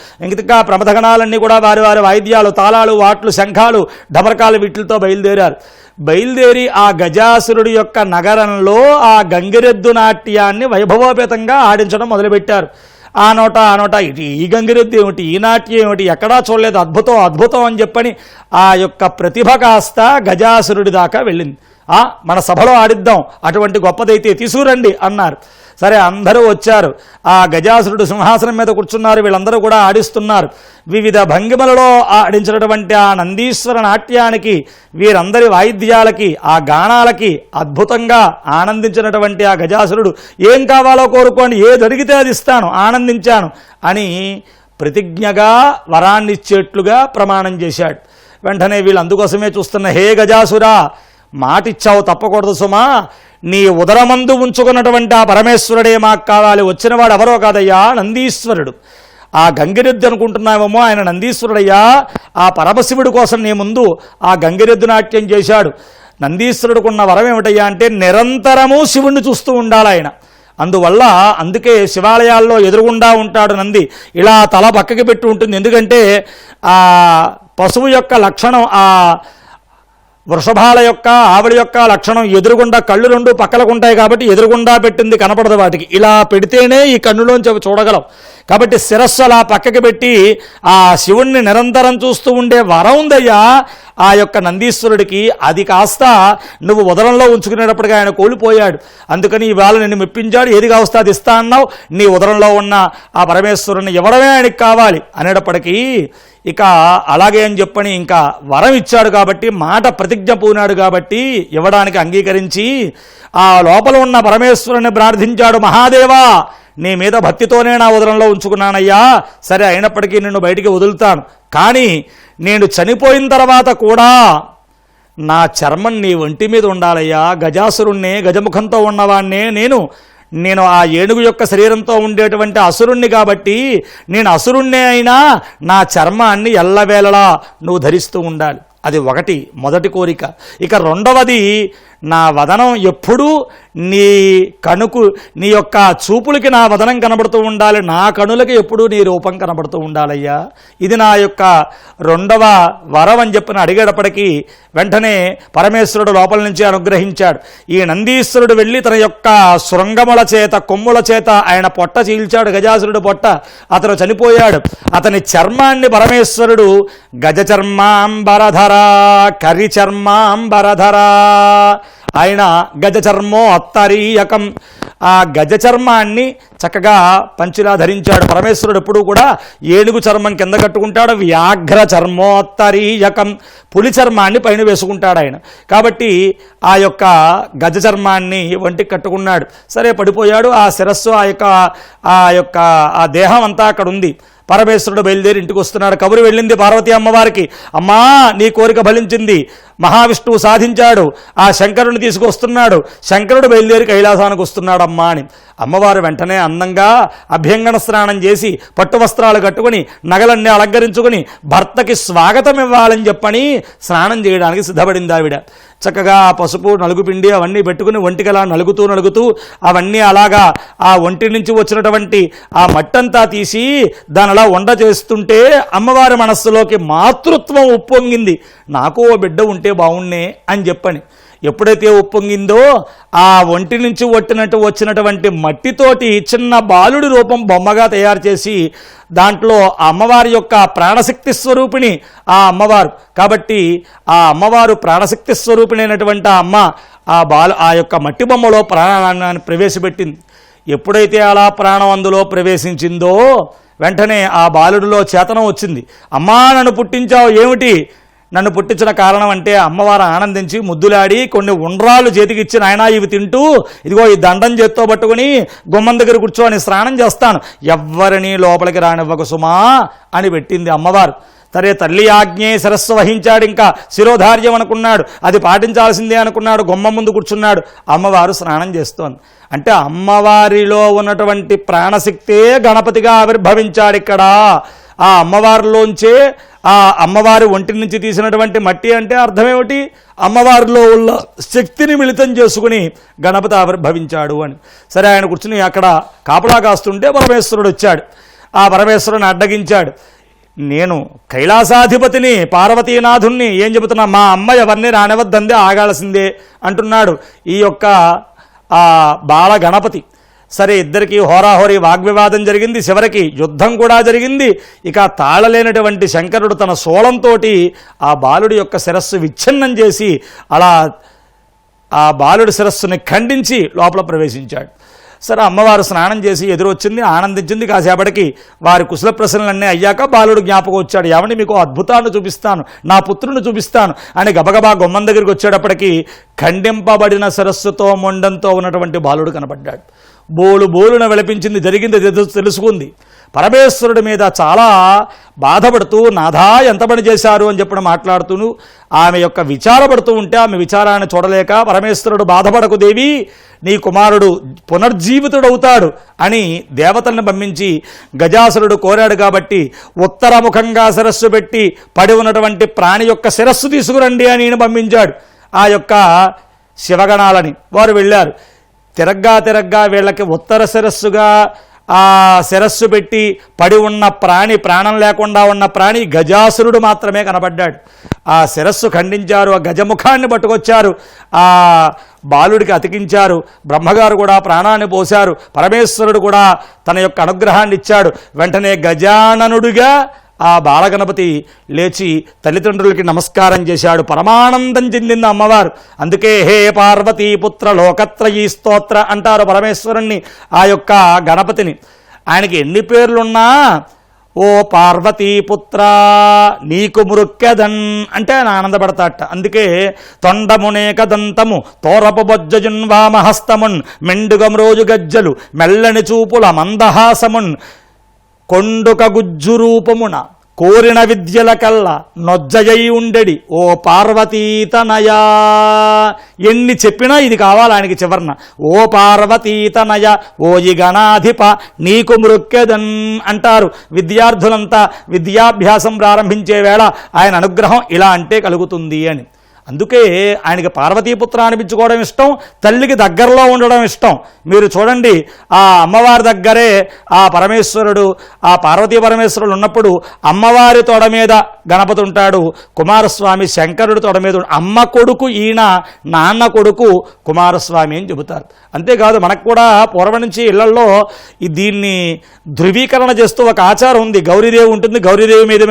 ఇంకా ప్రమథగణాలన్నీ కూడా వారి వారి వాయిద్యాలు, తాళాలు, వాట్లు, శంఖాలు, డమరకాలు వీటితో బయలుదేరి ఆ గజాసురుడి యొక్క నగరంలో ఆ గంగిరెద్దు నాట్యాన్ని వైభవోపేతంగా ఆడించడం మొదలుపెట్టారు. ఆ నోట ఇటు ఈ గంగిరెద్దు ఏమిటి, ఈ నాట్యం ఏమిటి, ఎక్కడా చూడలేదు, అద్భుతం అని చెప్పని ఆ యొక్క ప్రతిభ కాస్త గజాసురుడి దాకా వెళ్ళింది. మన సభలో ఆడిద్దాం, అటువంటి గొప్పదైతే తీసుకురండి అన్నారు. సరే, అందరూ వచ్చారు. ఆ గజాసురుడు సింహాసనం మీద కూర్చున్నారు, వీళ్ళందరూ కూడా ఆడిస్తున్నారు. వివిధ భంగిమలలో ఆడించినటువంటి ఆ నందీశ్వర నాట్యానికి, వీరందరి వాయిద్యాలకి, ఆ గానాలకి అద్భుతంగా ఆనందించినటువంటి ఆ గజాసురుడు, ఏం కావాలో కోరుకోండి, ఏది అడిగితే అది ఇస్తాను, ఆనందించాను అని ప్రతిజ్ఞగా వరాన్నిచ్చేట్లుగా ప్రమాణం చేశాడు. వెంటనే వీళ్ళు అందుకోసమే చూస్తున్న, హే గజాసురా, మాటిచ్చావు తప్పకూడదు సుమా, నీ ఉదరమందు ఉంచుకున్నటువంటి ఆ పరమేశ్వరుడే మాకు కావాలి. వచ్చినవాడు ఎవరో కాదయ్యా, నందీశ్వరుడు. ఆ గంగిరెద్దు అనుకుంటున్నామేమో, ఆయన నందీశ్వరుడయ్యా. ఆ పరమశివుడి కోసం నీ ముందు ఆ గంగిరెద్దు నాట్యం చేశాడు. నందీశ్వరుడుకున్న వరం ఏమిటయ్యా అంటే, నిరంతరము శివుణ్ణి చూస్తూ ఉండాలి ఆయన. అందుకే శివాలయాల్లో ఎదురుగుండా ఉంటాడు నంది, ఇలా తల పక్కకి పెట్టి ఉంటుంది. ఎందుకంటే ఆ పశువు యొక్క లక్షణం, ఆ వృషభాల యొక్క, ఆవిడ యొక్క లక్షణం ఎదురుగుండా, కళ్ళు రెండు పక్కలకు ఉంటాయి కాబట్టి ఎదురుగుండా పెట్టింది కనపడదు వాటికి, ఇలా పెడితేనే ఈ కన్నులోంచి అవి చూడగలం. కాబట్టి శిరస్సు అలా పక్కకి పెట్టి ఆ శివుణ్ణి నిరంతరం చూస్తూ ఉండే వరం ఉందయ్యా ఆ యొక్క నందీశ్వరుడికి. అది కాస్త నువ్వు ఉదరంలో ఉంచుకునేటప్పటికీ ఆయన కోల్పోయాడు. అందుకని ఇవాళ నిన్ను మెప్పించాడు, ఏది కావస్తే అది ఇస్తా అన్నావు, నీ ఉదరంలో ఉన్న ఆ పరమేశ్వరుని ఇవ్వడమే ఆయనకి కావాలి అనేటప్పటికీ ఇక అలాగే అని చెప్పని ఇంకా వరం ఇచ్చాడు కాబట్టి, మాట ప్రతిజ్ఞ పూనాడు కాబట్టి ఇవ్వడానికి అంగీకరించి ఆ లోపల ఉన్న పరమేశ్వరుని ప్రార్థించాడు. మహాదేవా, నీ మీద భక్తితోనే నా ఉదరంలో ఉంచుకున్నానయ్యా, సరే అయినప్పటికీ నిన్ను బయటికి వదులుతాను, కానీ నేను చనిపోయిన తర్వాత కూడా నా చర్మం నీ ఒంటి మీద ఉండాలయ్యా. గజాసురుణ్ణే, గజముఖంతో ఉన్నవాణ్ణే నేను ఆ ఏనుగు యొక్క శరీరంతో ఉండేటువంటి అసురుణ్ణి కాబట్టి, నేను అసురుణ్ణే అయినా నా చర్మాన్ని ఎల్లవేళలా నువ్వు ధరిస్తూ ఉండాలి. అది మొదటి కోరిక. ఇక రెండవది, నా వదనం ఎప్పుడూ నీ కనుకు నీ యొక్క చూపులకి నా వదనం కనబడుతూ ఉండాలి, నా కనులకి ఎప్పుడూ నీ రూపం కనబడుతూ ఉండాలయ్యా, ఇది నా యొక్క రెండవ వరం అని చెప్పిన అడిగేటప్పటికీ వెంటనే పరమేశ్వరుడు లోపల నుంచి అనుగ్రహించాడు. ఈ నందీశ్వరుడు వెళ్ళి తన యొక్క శృంగముల చేత కొమ్ముల చేత ఆయన పొట్ట చీల్చాడు, గజాసురుడు పొట్ట. అతను చనిపోయాడు. అతని చర్మాన్ని పరమేశ్వరుడు గజ చర్మాంబరధర కరి చర్మాంబరధర, ఆయన గజ చర్మో అత్తరీయకం, ఆ గజ చర్మాన్ని చక్కగా పంచిలా ధరించాడు. పరమేశ్వరుడు ఎప్పుడూ కూడా ఏనుగు చర్మం కింద కట్టుకుంటాడు, వ్యాఘ్ర చర్మోత్తరీయకం, పులి చర్మాన్ని పైన వేసుకుంటాడు ఆయన. కాబట్టి ఆ యొక్క గజ చర్మాన్ని ఒంటికి కట్టుకున్నాడు. సరే పడిపోయాడు. ఆ శిరస్సు ఆ దేహం అంతా అక్కడ ఉంది. పరమేశ్వరుడు బయలుదేరి ఇంటికి వస్తున్నాడు. కబురు వెళ్ళింది పార్వతీ అమ్మవారికి, అమ్మా నీ కోరిక ఫలించింది, మహావిష్ణువు సాధించాడు, ఆ శంకరుని తీసుకొస్తున్నాడు, శంకరుడు బయలుదేరి కైలాసానికి వస్తున్నాడు అమ్మా అని. అమ్మవారు వెంటనే అందంగా అభ్యంగన స్నానం చేసి పట్టు వస్త్రాలు కట్టుకుని నగలన్నీ అలంకరించుకుని భర్తకి స్వాగతం ఇవ్వాలని చెప్పని స్నానం చేయడానికి సిద్ధపడింది ఆవిడ. చక్కగా పసుపు నలుగుపిండి అవన్నీ పెట్టుకుని ఒంటికలా నలుగుతూ అవన్నీ అలాగా ఆ ఒంటి నుంచి వచ్చినటువంటి ఆ మట్టంతా తీసి దాని అలా వండ చేస్తుంటే అమ్మవారి మనస్సులోకి మాతృత్వం ఉప్పొంగింది. నాకు ఓ బిడ్డ ఉంటే బాగుండే అని చెప్పని. ఎప్పుడైతే ఉప్పొంగిందో ఆ ఒంటి నుంచి వచ్చినటువంటి మట్టితోటి చిన్న బాలుడి రూపం బొమ్మగా తయారు చేసి దాంట్లో అమ్మవారి యొక్క ప్రాణశక్తి స్వరూపిణి ఆ అమ్మవారు. కాబట్టి ఆ అమ్మవారు ప్రాణశక్తి స్వరూపిణి అయినటువంటి ఆ అమ్మ ఆ యొక్క మట్టి బొమ్మలో ప్రాణాన్ని ప్రవేశపెట్టింది. ఎప్పుడైతే అలా ప్రాణం అందులో ప్రవేశించిందో వెంటనే ఆ బాలుడిలో చేతనం వచ్చింది. అమ్మా నన్ను పుట్టించావు ఏమిటి? నన్ను పుట్టించిన కారణం అంటే అమ్మవారు ఆనందించి ముద్దులాడి కొన్ని ఉండ్రాళ్ళు చేతికిచ్చి నాయనా ఇవి తింటూ ఇదిగో ఈ దండం చేత్తో పట్టుకుని గుమ్మం దగ్గర కూర్చోని స్నానం చేస్తాను, ఎవ్వరినీ లోపలికి రానివ్వకు సుమా అని పెట్టింది అమ్మవారు. సరే తల్లి ఆజ్ఞే శిరస్సు వహించాడు, ఇంకా శిరోధార్యం అనుకున్నాడు, అది పాటించాల్సిందే అనుకున్నాడు, గుమ్మం ముందు కూర్చున్నాడు. అమ్మవారు స్నానం చేస్తోంది. అంటే అమ్మవారిలో ఉన్నటువంటి ప్రాణశక్తే గణపతిగా ఆవిర్భవించాడు ఇక్కడ. ఆ అమ్మవారిలోంచే ఆ అమ్మవారి ఒంటి నుంచి తీసినటువంటి మట్టి అంటే అర్థమేమిటి? అమ్మవారిలో ఉన్న శక్తిని మిళితం చేసుకుని గణపతి ఆవిర్భవించాడు అని. సరే ఆయన కూర్చుని అక్కడ కాపలా కాస్తుంటే పరమేశ్వరుడు వచ్చాడు. ఆ పరమేశ్వరుని అడ్డగించాడు. నేను కైలాసాధిపతిని, పార్వతీనాథుణ్ణి, ఏం చెబుతున్నా, మా అమ్మ ఎవరిని రానివద్దందే ఆగాల్సిందే అంటున్నాడు ఈ యొక్క బాల గణపతి. సరే ఇద్దరికి హోరాహోరీ వాగ్వివాదం జరిగింది, చివరికి యుద్ధం కూడా జరిగింది. ఇక తాళలేనటువంటి శంకరుడు తన శూలంతో ఆ బాలుడి యొక్క శిరస్సు విచ్ఛిన్నం చేసి అలా ఆ బాలుడి శిరస్సుని ఖండించి లోపల ప్రవేశించాడు. సరే అమ్మవారు స్నానం చేసి ఎదురొచ్చింది, ఆనందించింది. కాసేపటికి వారి కుశల ప్రశ్నలన్నీ అయ్యాక బాలుడు జ్ఞాపకం వచ్చాడు. ఏమని మీకు అద్భుతాన్ని చూపిస్తాను, నా పుత్రుని చూపిస్తాను అని గబగబా గుమ్మం దగ్గరికి వచ్చేటప్పటికి ఖండింపబడిన శిరస్సుతో మొండంతో ఉన్నటువంటి బాలుడు కనబడ్డాడు. బోలున విలపించింది, జరిగింది తెలుసుకుంది. పరమేశ్వరుడి మీద చాలా బాధపడుతూ నాథా ఎంత పని చేశారు అని చెప్పడం మాట్లాడుతూ ఆమె యొక్క విచారపడుతూ ఉంటే ఆమె విచారాన్ని చూడలేక పరమేశ్వరుడు బాధపడకు దేవి, నీ కుమారుడు పునర్జీవితుడవుతాడు అని దేవతలను పంపించి గజాసురుడు కోరాడు కాబట్టి ఉత్తరముఖంగా శిరస్సు పెట్టి పడి ఉన్నటువంటి ప్రాణి యొక్క శిరస్సు తీసుకురండి అని పంపించాడు. ఆ యొక్క శివగణాలని వారు వెళ్ళారు. తిరగ్గా వీళ్ళకి ఉత్తర శిరస్సుగా ఆ శిరస్సు పెట్టి పడి ఉన్న ప్రాణం లేకుండా ఉన్న ప్రాణి గజాసురుడు మాత్రమే కనబడ్డాడు. ఆ శిరస్సు ఖండించారు, ఆ గజముఖాన్ని పట్టుకొచ్చారు, ఆ బాలుడికి అతికించారు. బ్రహ్మగారు కూడా ప్రాణాన్ని పోశారు, పరమేశ్వరుడు కూడా తన యొక్క అనుగ్రహాన్ని ఇచ్చాడు. వెంటనే గజాననుడిగా ఆ బాలగణపతి లేచి తల్లిదండ్రులకి నమస్కారం చేశాడు. పరమానందం చెందింది అమ్మవారు. అందుకే హే పార్వతీ పుత్ర లోకత్రయీ స్తోత్ర అంటారు పరమేశ్వరుణ్ణి, ఆ యొక్క గణపతిని. ఆయనకి ఎన్ని పేర్లున్నా ఓ పార్వతీపుత్ర నీకు మృక్కెదన్ అంటే ఆయన ఆనందపడతాట. అందుకే తొండమునేక దంతము తోరపు బొజ్జజున్వామహస్తమున్ మెండుగమ్రోజు గజ్జలు మెల్లని చూపుల మందహాసమున్ కొండుక గుజ్జు రూపమున కోరిన విద్యల కల్లా నొజ్జయై ఉండెడి ఓ పార్వతీతనయ. ఎన్ని చెప్పినా ఇది కావాలి ఆయనకి చివరన. ఓ పార్వతీతనయ ఓయి గణాధిప నీకు మృక్కెదన్ అంటారు విద్యార్థులంతా విద్యాభ్యాసం ప్రారంభించే వేళ ఆయన అనుగ్రహం ఇలా అంటే కలుగుతుంది అని. అందుకే ఆయనకి పార్వతీపుత్ర అనిపించుకోవడం ఇష్టం, తల్లికి దగ్గరలో ఉండడం ఇష్టం. మీరు చూడండి, ఆ అమ్మవారి దగ్గరే ఆ పరమేశ్వరుడు, ఆ పార్వతీ పరమేశ్వరుడు ఉన్నప్పుడు అమ్మవారి తొడ మీద గణపతి ఉంటాడు, కుమారస్వామి శంకరుడు తొడ మీద. అమ్మ కొడుకు ఈయన, నాన్న కొడుకు కుమారస్వామి అని చెబుతారు. అంతేకాదు మనకు కూడా పూర్వం నుంచి ఇళ్లలో దీన్ని ధృవీకరణ చేస్తూ ఒక ఆచారం ఉంది. గౌరీదేవి ఉంటుంది, గౌరీదేవి మీద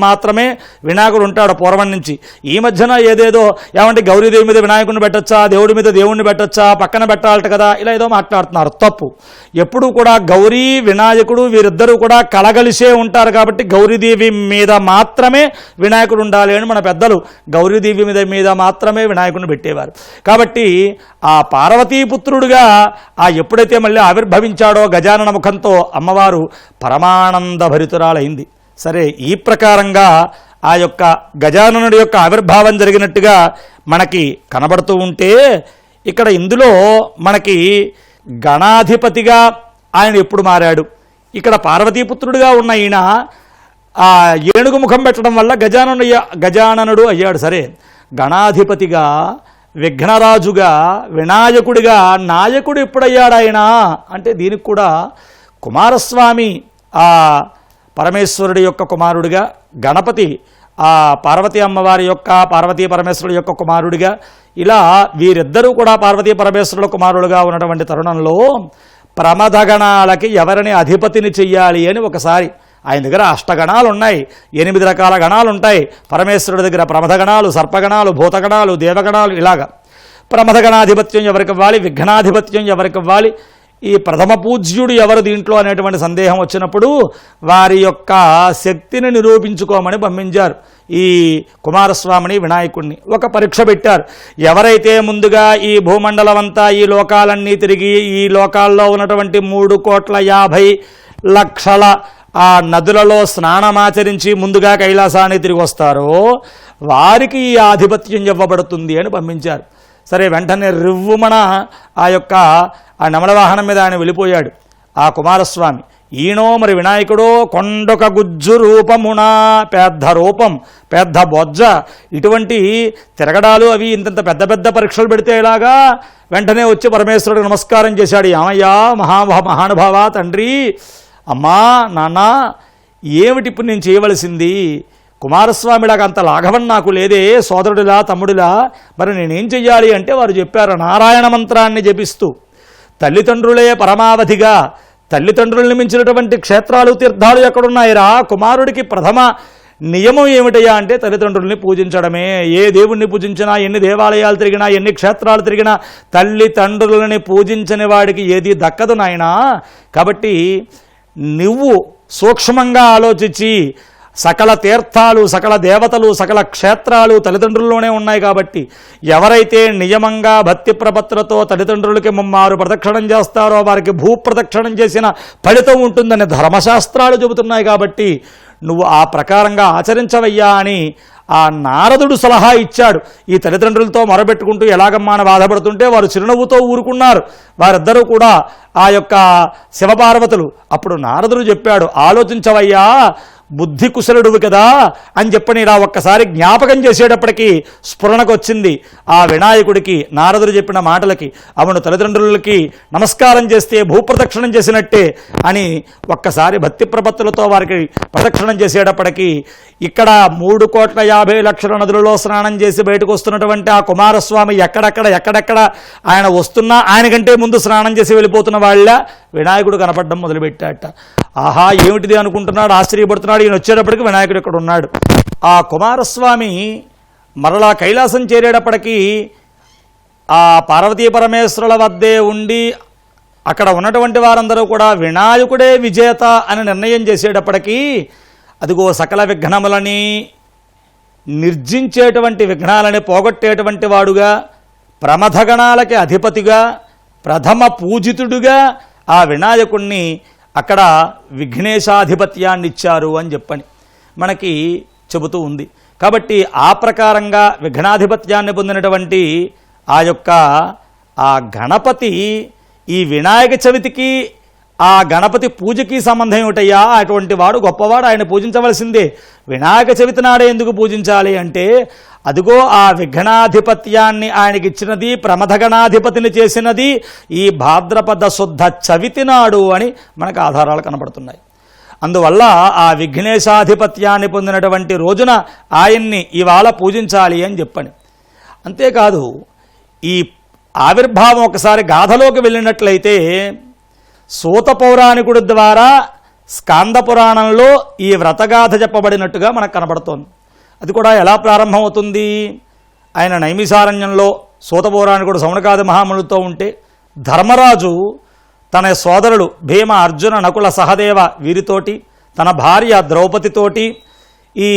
మాత్రమే వినాయకుడు ఉంటాడు పూర్వం నుంచి. ఈ మధ్యన ఏదేదో ఏమంటే గౌరీదేవి మీద వినాయకుడిని పెట్టచ్చా, దేవుడి మీద దేవుణ్ణి పెట్టచ్చా, పక్కన పెట్టాలట కదా, ఇలా ఏదో మాట్లాడుతున్నారు. తప్పు. ఎప్పుడు కూడా గౌరీ వినాయకుడు వీరిద్దరూ కూడా కలగలిసే ఉంటారు కాబట్టి గౌరీదేవి మీద మాత్రమే వినాయకుడు ఉండాలి అని మన పెద్దలు గౌరీదేవి మీద మాత్రమే వినాయకుడిని పెట్టేవారు. కాబట్టి ఆ పార్వతీపుత్రుడుగా ఎప్పుడైతే మళ్ళీ ఆవిర్భవించాడో గజానన ముఖంతో అమ్మవారు పరమానంద భరితురాలైంది. సరే, ఈ ప్రకారంగా ఆ యొక్క గజాననుడి యొక్క ఆవిర్భావం జరిగినట్టుగా మనకి కనబడుతూ ఉంటే, ఇక్కడ ఇందులో మనకి గణాధిపతిగా ఆయన ఎప్పుడు మారాడు, ఇక్కడ పార్వతీపుత్రుడిగా ఉన్న ఈయన ఆ ఏనుగు ముఖం పెట్టడం వల్ల గజాననుడు అయ్యాడు. సరే, గణాధిపతిగా, విఘ్నరాజుగా, వినాయకుడిగా, నాయకుడు ఎప్పుడయ్యాడు ఆయన అంటే, దీనికి కూడా కుమారస్వామి ఆ పరమేశ్వరుడి యొక్క కుమారుడిగా, గణపతి ఆ పార్వతీ అమ్మవారి యొక్క, పార్వతీ పరమేశ్వరుడు యొక్క కుమారుడిగా, ఇలా వీరిద్దరూ కూడా పార్వతీ పరమేశ్వరుల కుమారులుగా ఉన్నటువంటి తరుణంలో ప్రమథగణాలకి ఎవరిని అధిపతిని చెయ్యాలి అని ఒకసారి ఆయన దగ్గర అష్టగణాలు ఉన్నాయి, 8 రకాల గణాలు ఉంటాయి. పరమేశ్వరుడి దగ్గర ప్రమథగణాలు, సర్పగణాలు, భూతగణాలు, దేవగణాలు, ఇలాగా ప్రమథగణాధిపత్యం ఎవరికి ఇవ్వాలి, విఘ్నాధిపత్యం ఎవరికి ఇవ్వాలి, ఈ ప్రథమ పూజ్యుడు ఎవరు దీంట్లో అనేటువంటి సందేహం వచ్చినప్పుడు వారి యొక్క శక్తిని నిరూపించుకోమని పంపించారు ఈ కుమారస్వామిని, వినాయకుడిని. ఒక పరీక్ష పెట్టారు. ఎవరైతే ముందుగా ఈ భూమండలం అంతా, ఈ లోకాలన్నీ తిరిగి ఈ లోకాల్లో ఉన్నటువంటి 3,50,00,000 ఆ నదులలో స్నానమాచరించి ముందుగా కైలాసాన్ని తిరిగి వస్తారో వారికి ఈ ఆధిపత్యం ఇవ్వబడుతుంది అని పంపించారు. సరే, వెంటనే రివ్వుమణ ఆ యొక్క ఆ నమలవాహనం మీద ఆయన వెళ్ళిపోయాడు ఆ కుమారస్వామి. ఈయనో మరి వినాయకుడో కొండొక గుజ్జు రూపమున, పెద్ద రూపం, పెద్ద బొజ్జ, ఇటువంటి తిరగడాలు అవి ఇంత పెద్ద పెద్ద పరీక్షలు పెడితే ఇలాగా వెంటనే వచ్చి పరమేశ్వరుడు నమస్కారం చేశాడు. ఏమయ్యా మహానుభావ తండ్రి, అమ్మా, నాన్న, ఏమిటి ఇప్పుడు నేను చేయవలసింది? కుమారస్వామిలాగా అంత లాఘవం నాకు లేదే, సోదరుడిలా, తమ్ముడిలా, మరి నేనేం చెయ్యాలి అంటే వారు చెప్పారు, నారాయణ మంత్రాన్ని జపిస్తూ తల్లిదండ్రులే పరమావధిగా, తల్లిదండ్రుల్ని మించినటువంటి క్షేత్రాలు, తీర్థాలు ఎక్కడున్నాయిరా? కుమారుడికి ప్రథమ నియమం ఏమిటయ్యా అంటే తల్లిదండ్రుల్ని పూజించడమే. ఏ దేవుణ్ణి పూజించినా, ఎన్ని దేవాలయాలు తిరిగినా, ఎన్ని క్షేత్రాలు తిరిగినా తల్లిదండ్రులని పూజించని వాడికి ఏది దక్కదు నాయనా. కాబట్టి నువ్వు సూక్ష్మంగా ఆలోచించి, సకల తీర్థాలు, సకల దేవతలు, సకల క్షేత్రాలు తల్లిదండ్రుల్లోనే ఉన్నాయి కాబట్టి ఎవరైతే నియమంగా భక్తి ప్రపత్తులతో తల్లిదండ్రులకి 3 ప్రదక్షిణం చేస్తారో వారికి భూప్రదక్షిణం చేసిన ఫలితం ఉంటుందని ధర్మశాస్త్రాలు చెబుతున్నాయి. కాబట్టి నువ్వు ఆ ప్రకారంగా ఆచరించవయ్యా అని ఆ నారదుడు సలహా ఇచ్చాడు. ఈ తల్లిదండ్రులతో మొరబెట్టుకుంటూ ఎలాగమ్మా అని బాధపడుతుంటే వారు చిరునవ్వుతో ఊరుకున్నారు. వారిద్దరూ కూడా ఆ యొక్క శివపార్వతులు. అప్పుడు నారదుడు చెప్పాడు, ఆలోచించవయ్యా, బుద్ధి కుశలుడువి కదా అని చెప్పని ఇలా ఒక్కసారి జ్ఞాపకం చేసేటప్పటికీ స్ఫురణకు వచ్చింది ఆ వినాయకుడికి నారదుడు చెప్పిన మాటలకి. అవును, తల్లిదండ్రులకి నమస్కారం చేస్తే భూప్రదక్షిణం చేసినట్టే అని ఒక్కసారి భక్తి ప్రపత్తులతో వారికి ప్రదక్షిణం చేసేటప్పటికీ ఇక్కడ 3,50,00,000 నదులలో స్నానం చేసి బయటకు వస్తున్నటువంటి ఆ కుమారస్వామి ఎక్కడెక్కడ ఆయన వస్తున్నా ఆయనకంటే ముందు స్నానం చేసి వెళ్ళిపోతున్న వాళ్ళ వినాయకుడు కనపడడం మొదలుపెట్టాట. ఆహా, ఏమిటిది అనుకుంటున్నాడు, ఆశ్చర్యపడుతున్నాడు. ఈయన వచ్చేటప్పటికి వినాయకుడు ఇక్కడ ఉన్నాడు. ఆ కుమారస్వామి మరలా కైలాసం చేరేటప్పటికీ ఆ పార్వతీ పరమేశ్వరుల వద్దే ఉండి అక్కడ ఉన్నటువంటి వారందరూ కూడా వినాయకుడే విజేత అని నిర్ణయం చేసేటప్పటికీ అదిగో సకల విఘ్నములని నిర్జించేటువంటి, విఘ్నాలని పోగొట్టేటువంటి వాడుగా, ప్రమథగణాలకి అధిపతిగా, ప్రథమ పూజితుడుగా ఆ వినాయకుణ్ణి అక్కడ విఘ్నేశాధిపత్యాన్ని ఇచ్చారు అని చెప్పని మనకి చెబుతూ ఉంది. కాబట్టి ఆ ప్రకారంగా విఘ్నాధిపత్యాన్ని పొందినటువంటి ఆ యొక్క ఆ గణపతి ఈ వినాయక చవితికి ఆ గణపతి పూజకి సంబంధం ఏమిటయ్యా? అటువంటి వాడు గొప్పవాడు, ఆయన పూజించవలసిందే. వినాయక చవితి నాడే ఎందుకు పూజించాలి అంటే అదిగో ఆ విఘ్నాధిపత్యాన్ని ఆయనకి ఇచ్చినది, ప్రమథగణాధిపతిని చేసినది ఈ భాద్రపద శుద్ధ చవితి నాడు అని మనకు ఆధారాలు కనబడుతున్నాయి. అందువల్ల ఆ విఘ్నేశాధిపత్యాన్ని పొందినటువంటి రోజున ఆయన్ని ఇవాళ పూజించాలి అని చెప్పని. అంతేకాదు ఈ ఆవిర్భావం ఒకసారి గాథలోకి వెళ్ళినట్లయితే సూత పౌరాణికుడి ద్వారా స్కాంద పురాణంలో ఈ వ్రతగాథ చెప్పబడినట్టుగా మనకు కనబడుతోంది. అది కూడా ఎలా ప్రారంభమవుతుంది? ఆయన నైమిసారణ్యంలో సూత పౌరాణికుడు సౌనకాది మహామునులతో ఉంటే ధర్మరాజు తన సోదరులు భీమ, అర్జున, నకుల, సహదేవ వీరితోటి, తన భార్య ద్రౌపదితోటి ఈ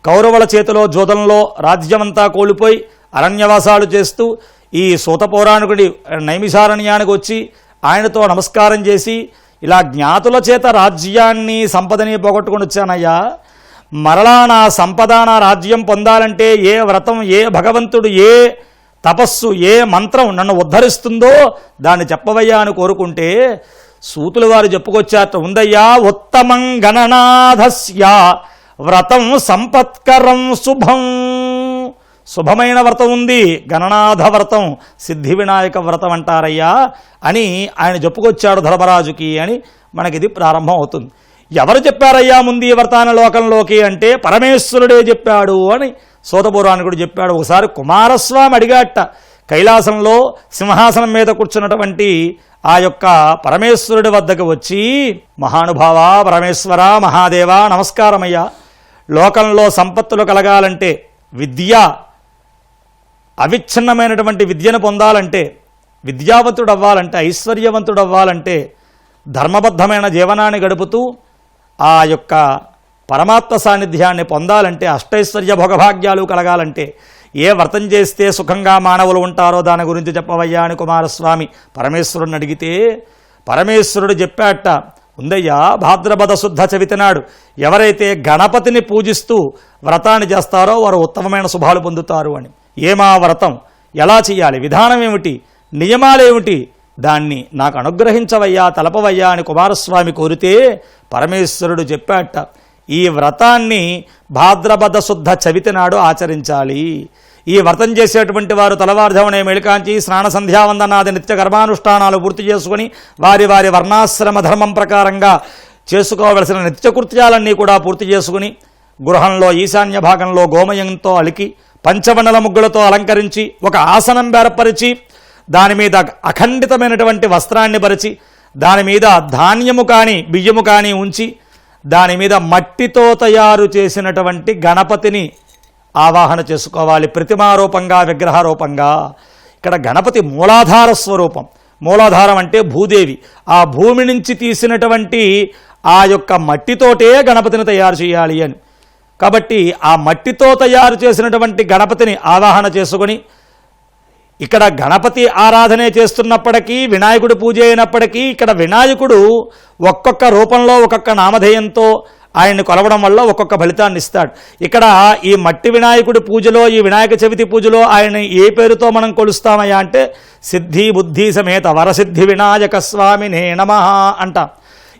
కౌరవుల చేతిలో జోదంలో రాజ్యమంతా కోల్పోయి అరణ్యవాసాలు చేస్తూ ఈ సూత పౌరాణికుడి నైమిసారణ్యానికి వచ్చి ఆయనతో నమస్కారం చేసి, ఇలా జ్ఞాతుల చేత రాజ్యాన్ని సంపదని పోగొట్టుకుని వచ్చానయ్యా, మరలా నా సంపద నా రాజ్యం పొందాలంటే ఏ వ్రతం, ఏ భగవంతుడు, ఏ తపస్సు, ఏ మంత్రం నన్ను ఉద్ధరిస్తుందో దాన్ని చెప్పవయ్యా అని కోరుకుంటే సూతులు వారు చెప్పుకొచ్చారట, ఉందయ్యా ఉత్తమం గణనాథస్య వ్రతం సంపత్కరం శుభం. శుభమైన వ్రతం ఉంది, గణనాథ వ్రతం, సిద్ధి వినాయక వ్రతం అంటారయ్యా అని ఆయన చెప్పుకొచ్చాడు ధర్మరాజుకి అని మనకిది ప్రారంభం అవుతుంది. ఎవరు చెప్పారయ్యా ముందు ఈ వ్రతాన లోకంలోకి అంటే పరమేశ్వరుడే చెప్పాడు అని సూతపురాణికుడు చెప్పాడు. ఒకసారి కుమారస్వామి అడిగాట, కైలాసంలో సింహాసనం మీద కూర్చున్నటువంటి ఆ యొక్క పరమేశ్వరుడి వద్దకు వచ్చి, మహానుభావ, పరమేశ్వర, మహాదేవ, నమస్కారమయ్యా, లోకంలో సంపత్తులు కలగాలంటే, విద్య అవిచ్ఛిన్నమైనటువంటి విద్యను పొందాలంటే, విద్యావంతుడు అవ్వాలంటే, ఐశ్వర్యవంతుడు అవ్వాలంటే, ధర్మబద్ధమైన జీవనాన్ని గడుపుతూ ఆ యొక్క పరమాత్మ సాన్నిధ్యాన్ని పొందాలంటే, అష్టైశ్వర్య భోగభాగ్యాలు కలగాలంటే ఏ వ్రతం చేస్తే సుఖంగా మానవులు ఉంటారో దాని గురించి చెప్పవయ్యా అని కుమారస్వామి పరమేశ్వరుడిని అడిగితే పరమేశ్వరుడు చెప్పాట, ఉందయ్యా భాద్రపద శుద్ధ చవితి నాడు ఎవరైతే గణపతిని పూజిస్తూ వ్రతాన్ని చేస్తారో వారు ఉత్తమమైన శుభాలు పొందుతారు అని. ఏమా వ్రతం, ఎలా చేయాలి, విధానం ఏమిటి, నియమాలేమిటి, దాన్ని నాకు అనుగ్రహించవయ్యా, తలపవయ్యా అని కుమారస్వామి కోరితే పరమేశ్వరుడు చెప్పాట, ఈ వ్రతాన్ని భాద్రపద శుద్ధ చవితి నాడు ఆచరించాలి. ఈ వ్రతం చేసేటువంటి వారు తెల్లవారుజామునే మెళుకాంచి స్నాన సంధ్యావందనాది నిత్య కర్మానుష్ఠానాలు పూర్తి చేసుకుని వారి వారి వర్ణాశ్రమ ధర్మం ప్రకారంగా చేసుకోవలసిన నిత్యకృత్యాలన్నీ కూడా పూర్తి చేసుకుని గృహంలో ఈశాన్య భాగంలో గోమయంతో అలికి పంచవర్ణల ముగ్గులతో అలంకరించి ఒక ఆసనం ఏర్పరిచి దాని మీద అఖండితమైనటువంటి వస్త్రాన్ని పరిచి దాని మీద ధాన్యము కానీ బియ్యము కానీ ఉంచి దాని మీద మట్టితో తయారు చేసినటువంటి గణపతిని ఆవాహన చేసుకోవాలి, ప్రతిమారూపంగా, విగ్రహారూపంగా. ఇక్కడ గణపతి మూలాధార స్వరూపం. మూలాధారం అంటే భూదేవి. ఆ భూమి నుంచి తీసినటువంటి ఆ యొక్క మట్టితోటే గణపతిని తయారు చేయాలి అని. కాబట్టి ఆ మట్టితో తయారు చేసినటువంటి గణపతిని ఆవాహన చేసుకొని ఇక్కడ గణపతి ఆరాధనే చేస్తున్నప్పటికీ, వినాయకుడి పూజ అయినప్పటికీ ఇక్కడ వినాయకుడు ఒక్కొక్క రూపంలో ఒక్కొక్క నామధేయంతో ఆయన్ని కొలవడం వల్ల ఒక్కొక్క ఫలితాన్ని ఇస్తాడు. ఇక్కడ ఈ మట్టి వినాయకుడి పూజలో, ఈ వినాయక చవితి పూజలో ఆయన ఏ పేరుతో మనం కొలుస్తామయ్యా అంటే సిద్ధి బుద్ధి సమేత వరసిద్ధి వినాయక స్వామినే నమః అంటాం.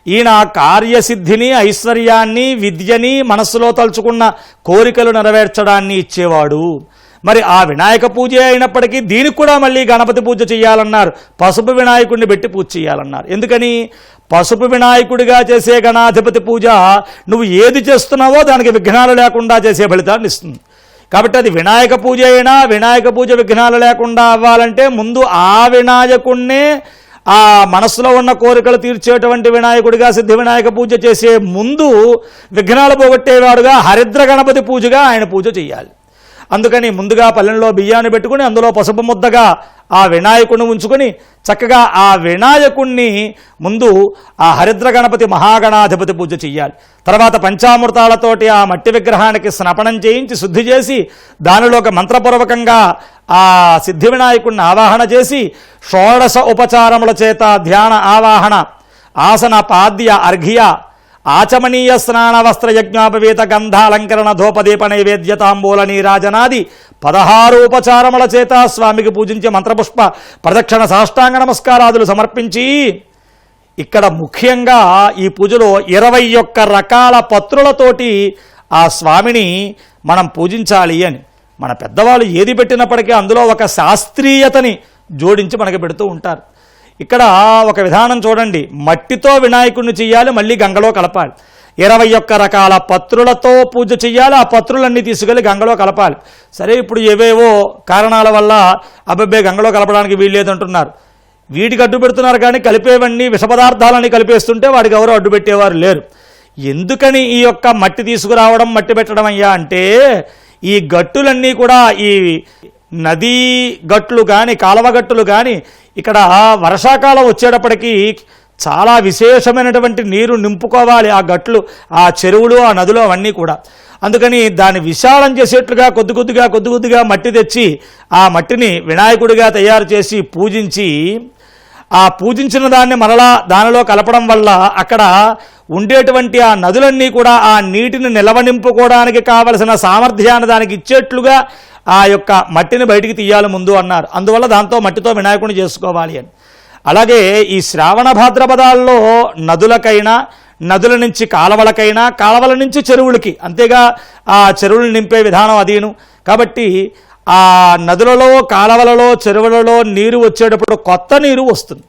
ఈయన కార్యసిద్ధిని, ఐశ్వర్యాన్ని, విద్యని, మనస్సులో తలుచుకున్న కోరికలు నెరవేర్చడాన్ని ఇచ్చేవాడు. మరి ఆ వినాయక పూజ అయినప్పటికీ దీనికి కూడా మళ్ళీ గణపతి పూజ చేయాలన్నారు, పసుపు వినాయకుడిని పెట్టి పూజ చేయాలన్నారు. ఎందుకని? పసుపు వినాయకుడిగా చేసే గణాధిపతి పూజ నువ్వు ఏది చేస్తున్నావో దానికి విఘ్నాలు లేకుండా చేసే ఫలితాన్ని ఇస్తుంది. కాబట్టి అది వినాయక పూజ అయినా, వినాయక పూజ విఘ్నాలు లేకుండా అవ్వాలంటే ముందు ఆ వినాయకుడినే, ఆ మనస్సులో ఉన్న కోరికలు తీర్చేటువంటి వినాయకుడిగా సిద్ధి వినాయక పూజ చేసే ముందు విఘ్నాలు పోగొట్టేవాడుగా హరిద్ర గణపతి పూజగా ఆయన పూజ చేయాలి. అందుకని ముందుగా పల్లెంలో బియ్యాన్ని పెట్టుకుని అందులో పసుపు ముద్దగా ఆ వినాయకుడిని ఉంచుకొని చక్కగా ఆ వినాయకుణ్ణి ముందు ఆ హరిద్ర గణపతి మహాగణాధిపతి పూజ చేయాలి. తర్వాత పంచామృతాలతోటి ఆ మట్టి విగ్రహానికి స్నపనం చేయించి శుద్ధి చేసి దానిలోకి మంత్రపూర్వకంగా ఆ సిద్ధి వినాయకుడిని ఆవాహన చేసి షోడశ ఉపచారముల చేత ధ్యాన ఆవాహన, ఆసన, పాద్య, అర్ఘ్య, ఆచమనీయ స్నాన వస్త్ర యజ్ఞాపవేత గంధాలంకరణ ధూపదీప నైవేద్య తాంబూల నీరాజనాది 16 ఉపచారముల చేత స్వామికి పూజించే మంత్రపుష్ప ప్రదక్షిణ సాష్టాంగ నమస్కారాదులు సమర్పించి ఇక్కడ ముఖ్యంగా ఈ పూజలో 21 రకాల పత్రులతోటి ఆ స్వామిని మనం పూజించాలి అని. మన పెద్దవాళ్ళు ఏది పెట్టినప్పటికీ అందులో ఒక శాస్త్రీయతని జోడించి మనకి పెడుతూ ఉంటారు. ఇక్కడ ఒక విధానం చూడండి, మట్టితో వినాయకుడిని చెయ్యాలి, మళ్ళీ గంగలో కలపాలి. 21 రకాల పత్రులతో పూజ చెయ్యాలి, ఆ పత్రులన్నీ తీసుకెళ్ళి గంగలో కలపాలి. సరే, ఇప్పుడు ఏవేవో కారణాల వల్ల అబ్బబ్బే గంగలో కలపడానికి వీల్లేదంటున్నారు. వీటికి అడ్డు పెడుతున్నారు, కానీ కలిపేవన్నీ విష పదార్థాలని కలిపేస్తుంటే వాడికి ఎవరో అడ్డు పెట్టేవారు లేరు. ఎందుకని ఈ యొక్క మట్టి తీసుకురావడం, మట్టి పెట్టడం అయ్యా అంటే, ఈ గట్టులన్నీ కూడా ఈ నదీ గట్లు కానీ కాలువ గట్టులు కానీ ఇక్కడ వర్షాకాలం వచ్చేటప్పటికీ చాలా విశేషమైనటువంటి నీరు నింపుకోవాలి ఆ గట్లు, ఆ చెరువులు, ఆ నదులు అవన్నీ కూడా. అందుకని దాన్ని విశాలం చేసేట్లుగా కొద్ది కొద్దిగా మట్టి తెచ్చి ఆ మట్టిని వినాయకుడిగా తయారు చేసి పూజించి, ఆ పూజించిన దాన్ని మరలా దానిలో కలపడం వల్ల అక్కడ ఉండేటువంటి ఆ నదులన్నీ కూడా ఆ నీటిని నిలవనింపుకోవడానికి కావలసిన సామర్థ్యాన్ని దానికి ఇచ్చేట్లుగా ఆ యొక్క మట్టిని బయటికి తీయాలి ముందు అన్నారు. అందువల్ల దాంతో మట్టితో వినాయకుడిని చేసుకోవాలి అని. అలాగే ఈ శ్రావణ భాద్రపదాల్లో నదులకైనా, నదుల నుంచి కాలవలకైనా, కాలవల నుంచి చెరువులకి, అంతేగా ఆ చెరువులు నింపే విధానం అదీను. కాబట్టి ఆ నదులలో, కాలవలలో, చెరువులలో నీరు వచ్చేటప్పుడు కొత్త నీరు వస్తుంది.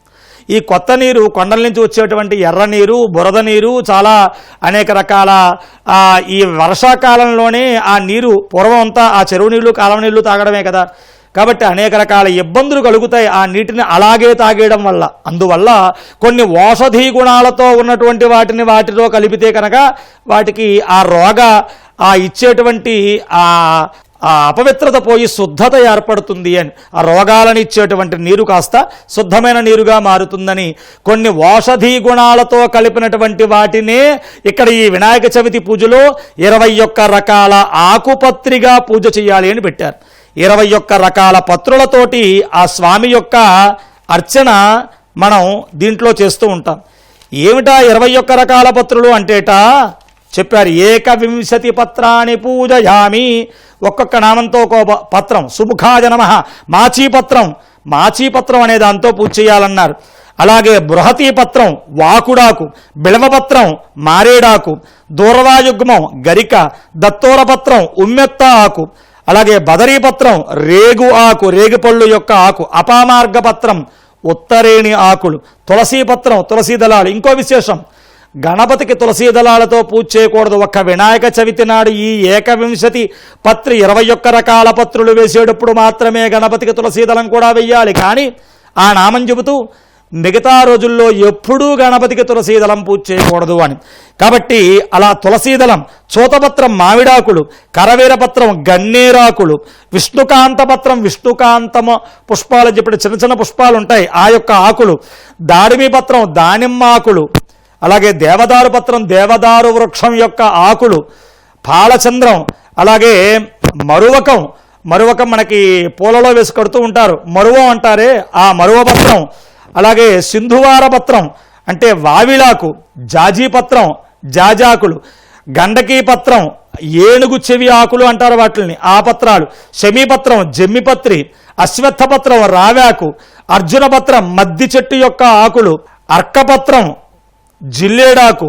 ఈ కొత్త నీరు కొండల నుంచి వచ్చేటువంటి ఎర్ర నీరు, బురద నీరు, చాలా అనేక రకాల ఈ వర్షాకాలంలోనే ఆ నీరు పూర్వం అంతా ఆ చెరువు నీళ్లు, కాలువ నీళ్లు తాగడమే కదా. కాబట్టి అనేక రకాల ఇబ్బందులు కలుగుతాయి ఆ నీటిని అలాగే తాగేయడం వల్ల. అందువల్ల కొన్ని ఔషధీ గుణాలతో ఉన్నటువంటి వాటిలో కలిపితే కనుక వాటికి ఆ రోగ ఇచ్చేటువంటి ఆ అపవిత్రత పోయి శుద్ధత ఏర్పడుతుంది అని, ఆ రోగాలను ఇచ్చేటువంటి నీరు కాస్త శుద్ధమైన నీరుగా మారుతుందని కొన్ని ఔషధీ గుణాలతో కలిపినటువంటి వాటినే ఇక్కడ ఈ వినాయక చవితి పూజలో 21 రకాల ఆకుపత్రిగా పూజ చేయాలి అని పెట్టారు. 21 రకాల పత్రులతోటి ఆ స్వామి యొక్క అర్చన మనం దీంట్లో చేస్తూ ఉంటాం. ఏమిటా 21 రకాల పత్రులు అంటేట చెప్పారు. 21 పత్రాన్ని పూజయామి, ఒక్కొక్క నామంతో ఒక పత్రం. సుముఖాయ నమః మాచీపత్రం, మాచీపత్రం అనే దాంతో పూజ చేయాలన్నారు. అలాగే బృహతీ పత్రం వాకుడాకు, బిళవపత్రం మారేడాకు, దూర్వాయుగ్మం గరిక, దత్తోరపత్రం ఉమ్మెత్త ఆకు, అలాగే బదరీపత్రం రేగు ఆకు, రేగుపళ్ళు యొక్క ఆకు, అపామార్గపత్రం ఉత్తరేణి ఆకులు, తులసీపత్రం తులసీ దళాలు. ఇంకో విశేషం, గణపతికి తులసీ దళాలతో పూజ చేయకూడదు. ఒక్క వినాయక చవితి నాడు ఈ 21 పత్రి 21 రకాల పత్రులు వేసేటప్పుడు మాత్రమే గణపతికి తులసీ దళం కూడా వెయ్యాలి. కానీ ఆ నామం చెబుతూ మిగతా రోజుల్లో ఎప్పుడూ గణపతికి తులసీదళం పూజ చేయకూడదు అని. కాబట్టి అలా తులసీదళం, చూతపత్రం మామిడాకులు, కరవీరపత్రం గన్నేరాకులు, విష్ణుకాంతపత్రం విష్ణుకాంతము పుష్పాలు అని చెప్పి చిన్న చిన్న పుష్పాలు ఉంటాయి ఆ యొక్క ఆకులు, దాడిమి పత్రం దానిమ్మ ఆకులు, అలాగే దేవదారు పత్రం దేవదారు వృక్షం యొక్క ఆకులు, పాలచంద్రం, అలాగే మరువకం మనకి పూలలో వేసి కడుతూ ఉంటారు, మరువం అంటారే ఆ మరువ పత్రం, అలాగే సింధువార పత్రం అంటే వావిలాకు, జాజీపత్రం జాజాకులు, గండకీ పత్రం ఏనుగు చెవి ఆకులు అంటారు వాటిని ఆ పత్రాలు, శమీపత్రం జమ్మిపత్రి, అశ్వత్థపత్రం రావాకు, అర్జునపత్రం మద్ది చెట్టు యొక్క ఆకులు, అర్కపత్రం జిల్లేడాకు,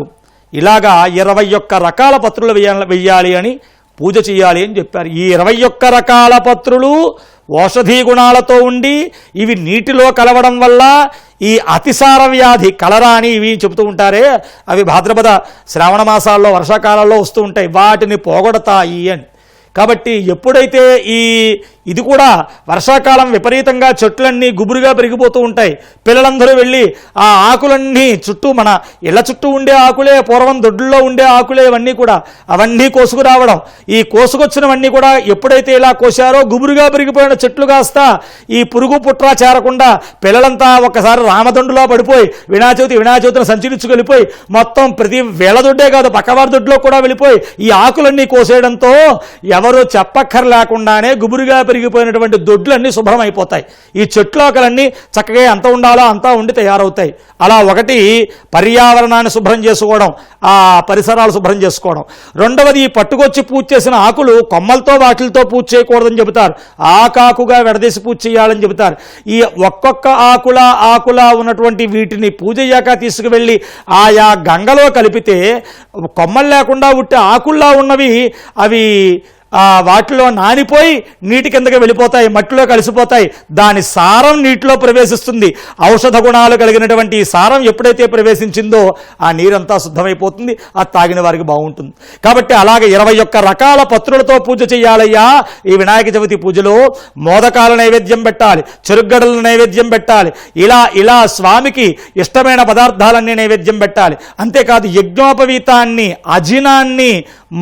ఇలాగా 21 రకాల పత్రులు వెయ్యాలి అని పూజ చేయాలి అని చెప్పారు. ఈ 21 రకాల పత్రులు ఔషధీ గుణాలతో ఉండి ఇవి నీటిలో కలవడం వల్ల ఈ అతిసార వ్యాధి కలరా అని ఇవి చెబుతూ ఉంటారే, అవి భాద్రపద శ్రావణ మాసాల్లో వర్షాకాలంలో వస్తూ ఉంటాయి, వాటిని పోగొడతాయి అని. కాబట్టి ఎప్పుడైతే ఇది కూడా వర్షాకాలం విపరీతంగా చెట్లన్నీ గుబురుగా పెరిగిపోతూ ఉంటాయి, పిల్లలందరూ వెళ్ళి ఆ ఆకులన్నీ చుట్టూ మన ఇళ్ల చుట్టూ ఉండే ఆకులే, పూర్వం దొడ్డుల్లో ఉండే ఆకులే, ఇవన్నీ కూడా అవన్నీ కోసుకురావడం, ఈ కోసుకొచ్చినవన్నీ కూడా ఎప్పుడైతే ఇలా కోసారో గుబురుగా పెరిగిపోయిన చెట్లు కాస్త ఈ పురుగు పుట్రా చేరకుండా పిల్లలంతా ఒక్కసారి రామదండులో పడిపోయి వినాచవితిని సంచరించుకెళ్ళిపోయి మొత్తం ప్రతి వేళ దొడ్డే కాదు పక్కవారి దొడ్లో కూడా వెళ్ళిపోయి ఈ ఆకులన్నీ కోసేయడంతో ఎవరో చెప్పక్కర్ లేకుండానే గుబురుగా పెరిగిపోయినటువంటి దొడ్లన్నీ శుభ్రమైపోతాయి. ఈ చెట్లు ఆకులన్నీ చక్కగా ఎంత ఉండాలో అంతా ఉండి తయారవుతాయి. అలా ఒకటి పర్యావరణాన్ని శుభ్రం చేసుకోవడం, ఆ పరిసరాలు శుభ్రం చేసుకోవడం. రెండవది పట్టుకొచ్చి పూజ చేసిన ఆకులు కొమ్మలతో వాటిలతో పూజ చేయకూడదని చెబుతారు, ఆకాకుగా విడదీసి పూజ చేయాలని చెబుతారు. ఈ ఒక్కొక్క ఆకులా ఉన్నటువంటి వీటిని పూజ అయ్యాక తీసుకువెళ్ళి ఆయా గంగలో కలిపితే కొమ్మలు లేకుండా ఉట్టే ఆకుల్లా ఉన్నవి అవి వాటిలో నానిపోయి నీటి కిందకి వెళ్ళిపోతాయి, మట్టిలో కలిసిపోతాయి. దాని సారం నీటిలో ప్రవేశిస్తుంది. ఔషధ గుణాలు కలిగినటువంటి ఈ సారం ఎప్పుడైతే ప్రవేశించిందో ఆ నీరంతా శుద్ధమైపోతుంది, అది తాగిన వారికి బాగుంటుంది. కాబట్టి అలాగే 21 రకాల పత్రులతో పూజ చేయాలయ్యా. ఈ వినాయక చవితి పూజలో మోదకాల నైవేద్యం పెట్టాలి, చెరుగ్గడల నైవేద్యం పెట్టాలి, ఇలా స్వామికి ఇష్టమైన పదార్థాలన్నీ నైవేద్యం పెట్టాలి. అంతేకాదు యజ్ఞోపవీతాన్ని, అజినాన్ని,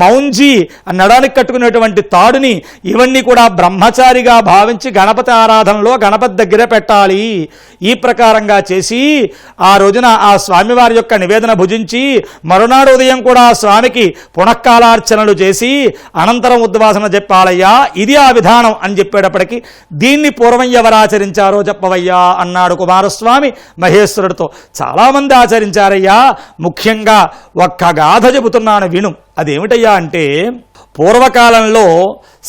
మౌంజి నడానికి కట్టుకునేటువంటి తాడుని, ఇవన్నీ కూడా బ్రహ్మచారిగా భావించి గణపతి ఆరాధనలో గణపతి దగ్గర పెట్టాలి. ఈ ప్రకారంగా చేసి ఆ రోజున ఆ స్వామివారి యొక్క నివేదన భుజించి మరునాడు ఉదయం కూడా స్వామికి పునఃకాలార్చనలు చేసి అనంతరం ఉద్వాసన చెప్పాలయ్యా. ఇది ఆ విధానం అని చెప్పేటప్పటికీ దీన్ని పూర్వం ఎవరు ఆచరించారో చెప్పవయ్యా అన్నాడు కుమారస్వామి మహేశ్వరుడితో. చాలామంది ఆచరించారయ్యా. ముఖ్యంగా ఒక్క గాథ చెబుతున్నాను విను. అదేమిటయ్యా అంటే, పూర్వకాలంలో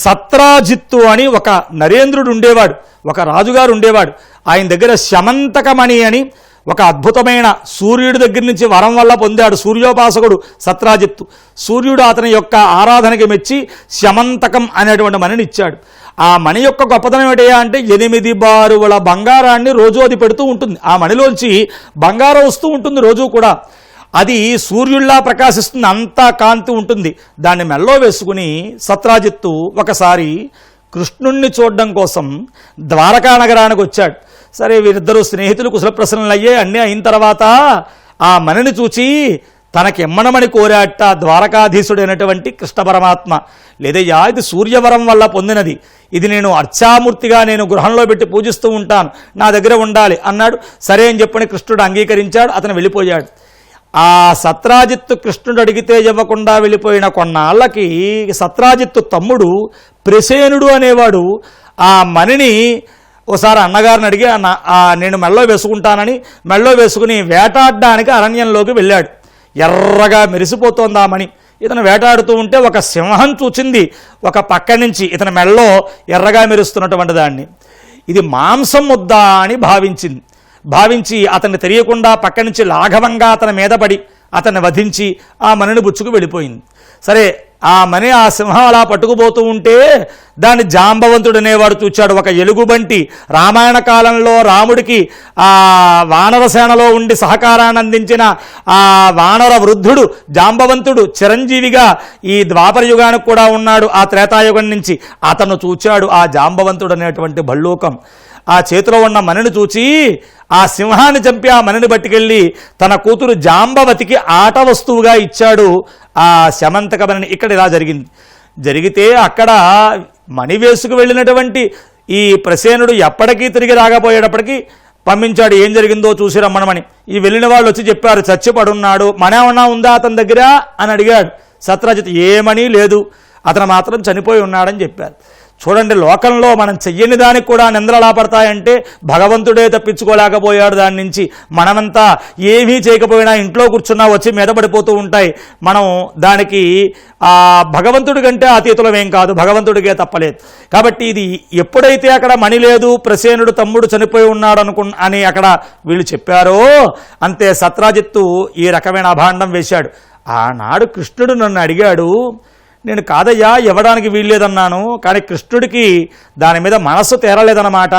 సత్రాజిత్తు అని ఒక నరేంద్రుడు ఉండేవాడు, ఒక రాజుగారు ఉండేవాడు. ఆయన దగ్గర శమంతకమణి అని ఒక అద్భుతమైన సూర్యుడి దగ్గర నుంచి వరం వల్ల పొందాడు. సూర్యోపాసకుడు సత్రాజిత్తు. సూర్యుడు అతని యొక్క ఆరాధనకి మెచ్చి శమంతకం అనేటువంటి మణిని ఇచ్చాడు. ఆ మణి యొక్క గొప్పతనం ఏమిటయ్యా అంటే 8 బారుల బంగారాన్ని రోజు అది పెడుతూ ఉంటుంది. ఆ మణిలోంచి బంగారం వస్తూ ఉంటుంది రోజు కూడా. అది సూర్యుల్లా ప్రకాశిస్తుంది, అంతా కాంతి ఉంటుంది. దాన్ని మెల్లో వేసుకుని సత్రాజిత్తు ఒకసారి కృష్ణుణ్ణి చూడడం కోసం ద్వారకా నగరానికి వచ్చాడు. సరే, వీరిద్దరూ స్నేహితులు, కుశల ప్రశ్నలు అయ్యాయి. అన్నీ అయిన తర్వాత ఆ మణిని చూచి తనకి ఎమ్మనమని కోరాట ద్వారకాధీశుడైనటువంటి కృష్ణ పరమాత్మ. లేదయ్యా, ఇది సూర్యవరం వల్ల పొందినది, ఇది నేను అర్చామూర్తిగా నేను గృహంలో పెట్టి పూజిస్తూ ఉంటాను, నా దగ్గర ఉండాలి అన్నాడు. సరే అని చెప్పని కృష్ణుడు అంగీకరించాడు. అతను వెళ్ళిపోయాడు. ఆ సత్రాజిత్తు కృష్ణుడు అడిగితే ఇవ్వకుండా వెళ్ళిపోయిన కొన్నాళ్ళకి సత్రాజిత్తు తమ్ముడు ప్రసేనుడు అనేవాడు ఆ మణిని ఓసారి అన్నగారిని అడిగి నేను మెల్లో వేసుకుంటానని మెల్లో వేసుకుని వేటాడడానికి అరణ్యంలోకి వెళ్ళాడు. ఎర్రగా మెరిసిపోతోంది ఆ మణి. ఇతను వేటాడుతూ ఉంటే ఒక సింహం చూచింది ఒక పక్క నుంచి ఇతని మెల్లో ఎర్రగా మెరుస్తున్నటువంటి దాన్ని. ఇది మాంసం ముద్ద అని భావించి అతన్ని తెలియకుండా పక్క నుంచి లాఘవంగా అతని మీద పడి అతన్ని వధించి ఆ మణిని బుచ్చుకు వెళ్ళిపోయింది. సరే, ఆ మణి ఆ సింహం అలా పట్టుకుపోతూ ఉంటే దాన్ని జాంబవంతుడు అనేవాడు చూచాడు. ఒక ఎలుగుబంటి, రామాయణ కాలంలో రాముడికి ఆ వానరసేనలో ఉండి సహకారాన్ని అందించిన ఆ వానర వృద్ధుడు జాంబవంతుడు చిరంజీవిగా ఈ ద్వాపర యుగానికి కూడా ఉన్నాడు. ఆ త్రేతాయుగం నుంచి అతను చూచాడు ఆ జాంబవంతుడు అనేటువంటి భల్లూకం. ఆ చేతిలో ఉన్న మణిని చూచి ఆ సింహాన్ని చంపి ఆ మణిని పట్టుకెళ్ళి తన కూతురు జాంబవతికి ఆట వస్తువుగా ఇచ్చాడు ఆ శమంతక మణిని. ఇక్కడ ఇలా జరిగితే అక్కడ మణి వేసుకు వెళ్ళినటువంటి ఈ ప్రసేనుడు ఎప్పటికీ తిరిగి రాకపోయేటప్పటికీ పంపించాడు. ఏం జరిగిందో చూసి రమ్మనమని. ఈ వెళ్ళిన వాళ్ళు వచ్చి చెప్పారు, చచ్చిపడున్నాడు, మణి ఏమన్నా ఉందా అతని దగ్గర అని అడిగాడు. సత్రాజిత్ ఏమని లేదు, అతను మాత్రం చనిపోయి ఉన్నాడని చెప్పారు. చూడండి, లోకంలో మనం చెయ్యని దానికి కూడా నిందలు పడతాయంటే భగవంతుడే తప్పించుకోలేకపోయాడు దాని నుంచి. మనమంతా ఏమీ చేయకపోయినా ఇంట్లో కూర్చున్నా వచ్చి మీద పడిపోతూ ఉంటాయి. మనం దానికి భగవంతుడి కంటే అతీతులమేం కాదు, భగవంతుడికే తప్పలేదు. కాబట్టి ఇది ఎప్పుడైతే అక్కడ మణి లేదు, ప్రసేనుడు తమ్ముడు చనిపోయి ఉన్నాడు అని అక్కడ వీళ్ళు చెప్పారో అంతే సత్రాజిత్తు ఈ రకమైన అభాండం వేశాడు. ఆనాడు కృష్ణుడు నన్ను అడిగాడు, నేను కాదయ్యా ఇవ్వడానికి వీల్లేదన్నాను. కానీ కృష్ణుడికి దాని మీద మనస్సు తేరలేదన్నమాట.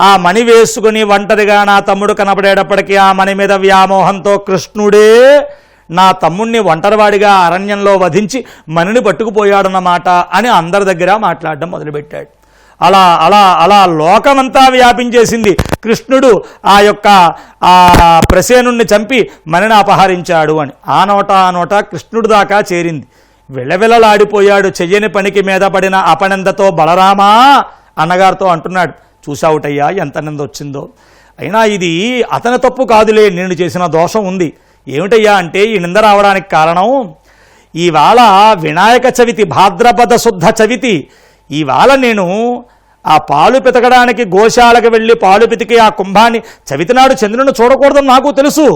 ఆ మణి వేసుకుని ఒంటరిగా నా తమ్ముడు కనపడేటప్పటికీ ఆ మణి మీద వ్యామోహంతో కృష్ణుడే నా తమ్ముడిని ఒంటరివాడిగా అరణ్యంలో వధించి మణిని పట్టుకుపోయాడన్నమాట అని అందరి దగ్గర మాట్లాడడం మొదలుపెట్టాడు. అలా అలా అలా లోకమంతా వ్యాపించేసింది. కృష్ణుడు ఆ యొక్క ప్రసేనుణ్ణి చంపి మణిని అపహరించాడు అని ఆ నోట కృష్ణుడి దాకా చేరింది. విలవిలలాడిపోయాడు. చెయ్యని పనికి మీద పడిన అపనిందతో బలరామా అన్నగారితో అంటున్నాడు, చూసావుటయ్యా ఎంత నింద వచ్చిందో. అయినా ఇది అతని తప్పు కాదులే, నేను చేసిన దోషం ఉంది. ఏమిటయ్యా అంటే ఈ నింద రావడానికి కారణం, ఇవాళ వినాయక చవితి, భాద్రపద శుద్ధ చవితి. ఇవాళ నేను ఆ పాలు పితకడానికి గోశాలకు వెళ్ళి పాలు పితికి ఆ కుంభాన్ని, చవితి నాడు చంద్రుని చూడకూడదని నాకు తెలుసు,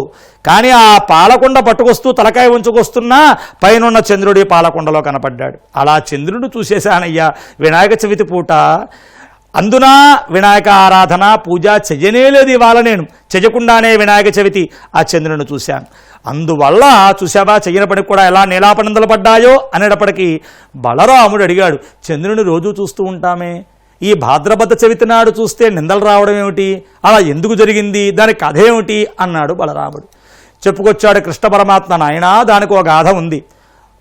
కానీ ఆ పాలకుండ పట్టుకొస్తూ తలకాయ ఉంచుకొస్తున్నా పైనున్న చంద్రుడి పాలకుండలో కనపడ్డాడు. అలా చంద్రుడు చూసేశానయ్యా వినాయక చవితి పూట. అందున వినాయక ఆరాధన పూజ చెయ్యనేలేదు ఇవాళ, నేను చెయ్యకుండానే వినాయక చవితి ఆ చంద్రుని చూశాను. అందువల్ల చూసావా చెయ్యని పనికి కూడా ఎలా నీలాపనందలు పడ్డాయో అనేటప్పటికీ బలరాముడు అడిగాడు, చంద్రుని రోజు చూస్తూ ఉంటామే, ఈ భాద్రపద చవితి నాడు చూస్తే నిందలు రావడం ఏమిటి, అలా ఎందుకు జరిగింది, దాని కథ ఏమిటి అన్నాడు బలరాముడు. చెప్పుకొచ్చాడు కృష్ణ పరమాత్మ, నాయనా దానికి ఒక గాథ ఉంది.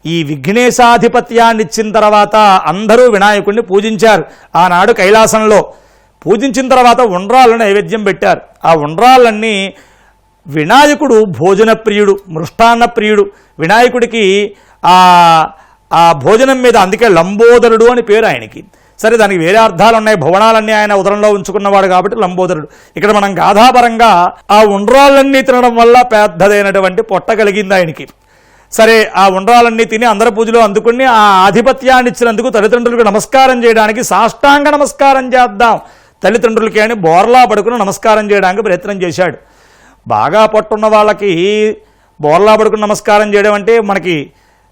ఈ విఘ్నేశాధిపత్యాన్ని ఇచ్చిన తర్వాత అందరూ వినాయకుడిని పూజించారు. ఆనాడు కైలాసంలో పూజించిన తర్వాత ఉండ్రాళ్ళను నైవేద్యం పెట్టారు. ఆ ఉండ్రాళ్ళన్నీ వినాయకుడు భోజన ప్రియుడు, మృష్టాన్న ప్రియుడు. వినాయకుడికి ఆ భోజనం మీద అందుకే లంబోదరుడు అని పేరు ఆయనకి. సరే దానికి వేరే అర్థాలు ఉన్నాయి, భువనాలన్నీ ఆయన ఉదరంలో ఉంచుకున్నవాడు కాబట్టి లంబోదరుడు. ఇక్కడ మనం గాథాపరంగా ఆ ఉండ్రాళ్ళన్నీ తినడం వల్ల పెద్దదైనటువంటి పొట్ట కలిగింది ఆయనకి. సరే ఆ ఉండ్రాలన్నీ తిని అందరి పూజలో అందుకుని ఆ ఆధిపత్యాన్ని ఇచ్చినందుకు తల్లిదండ్రులకు నమస్కారం చేయడానికి సాష్టాంగ నమస్కారం చేద్దాం తల్లిదండ్రులకి అని బోర్లా పడుకుని నమస్కారం చేయడానికి ప్రయత్నం చేశాడు. బాగా పట్టున్న వాళ్ళకి బోర్లా పడుకుని నమస్కారం చేయడం అంటే, మనకి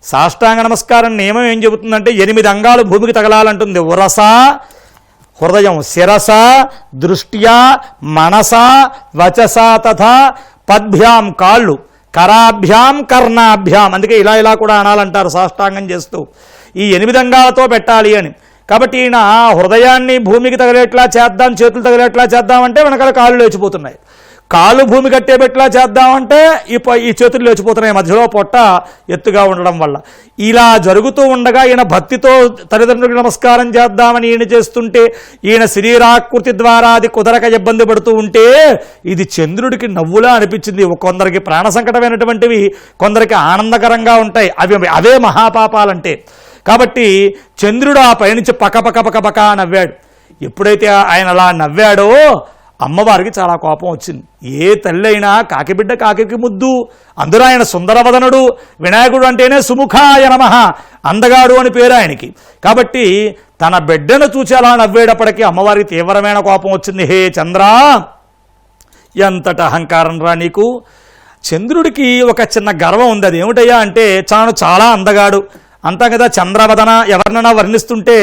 సాష్టాంగ నమస్కారం నియమం ఏం చెబుతుందంటే 8 అంగాలు భూమికి తగలాలంటుంది. ఉరస హృదయం, శిరస దృష్ట్యా మనస వచస తథా పద్భ్యాం కాళ్ళు, కరాభ్యాం కర్ణాభ్యాం, అందుకే ఇలా కూడా అనాలంటారు సాష్టాంగం చేస్తూ. ఈ 8 అంగాలతో పెట్టాలి అని. కాబట్టి ఈయన హృదయాన్ని భూమికి తగిలేట్లా చేద్దాం, చేతులు తగిలేట్లా చేద్దామంటే వెనకాల కాళ్ళు లేచిపోతున్నాయి, కాళ్ళు భూమి కట్టేబెట్లా చేద్దామంటే ఈ చేతులు లేచిపోతున్నాయి, మధ్యలో పొట్ట ఎత్తుగా ఉండడం వల్ల. ఇలా జరుగుతూ ఉండగా ఈయన భక్తితో తల్లిదండ్రులకు నమస్కారం చేద్దామని ఈయన చేస్తుంటే, ఈయన శరీరాకృతి ద్వారా అది కుదరక ఇబ్బంది పడుతూ ఉంటే ఇది చంద్రుడికి నవ్వులా అనిపించింది. కొందరికి ప్రాణ సంకటమైనటువంటివి కొందరికి ఆనందకరంగా ఉంటాయి, అవే మహాపాపాలంటే. కాబట్టి చంద్రుడు ఆ పైనుంచి పక నవ్వాడు. ఎప్పుడైతే ఆయన అలా నవ్వాడో అమ్మవారికి చాలా కోపం వచ్చింది. ఏ తల్లి అయినా కాకిబిడ్డ కాకికి ముద్దు, అందులో ఆయన సుందరవదనుడు, వినాయకుడు అంటేనే సుముఖాయ నమః, అందగాడు అని పేరు ఆయనకి. కాబట్టి తన బిడ్డను చూసి అలా నవ్వేటప్పటికీ అమ్మవారికి తీవ్రమైన కోపం వచ్చింది. హే చంద్ర, ఎంతట అహంకారం రా నీకు. చంద్రుడికి ఒక చిన్న గర్వం ఉంది. అది ఏమిటయ్యా అంటే, తాను చాలా అందగాడు అంటాం కదా, చంద్రవదన ఎవరినైనా వర్ణిస్తుంటే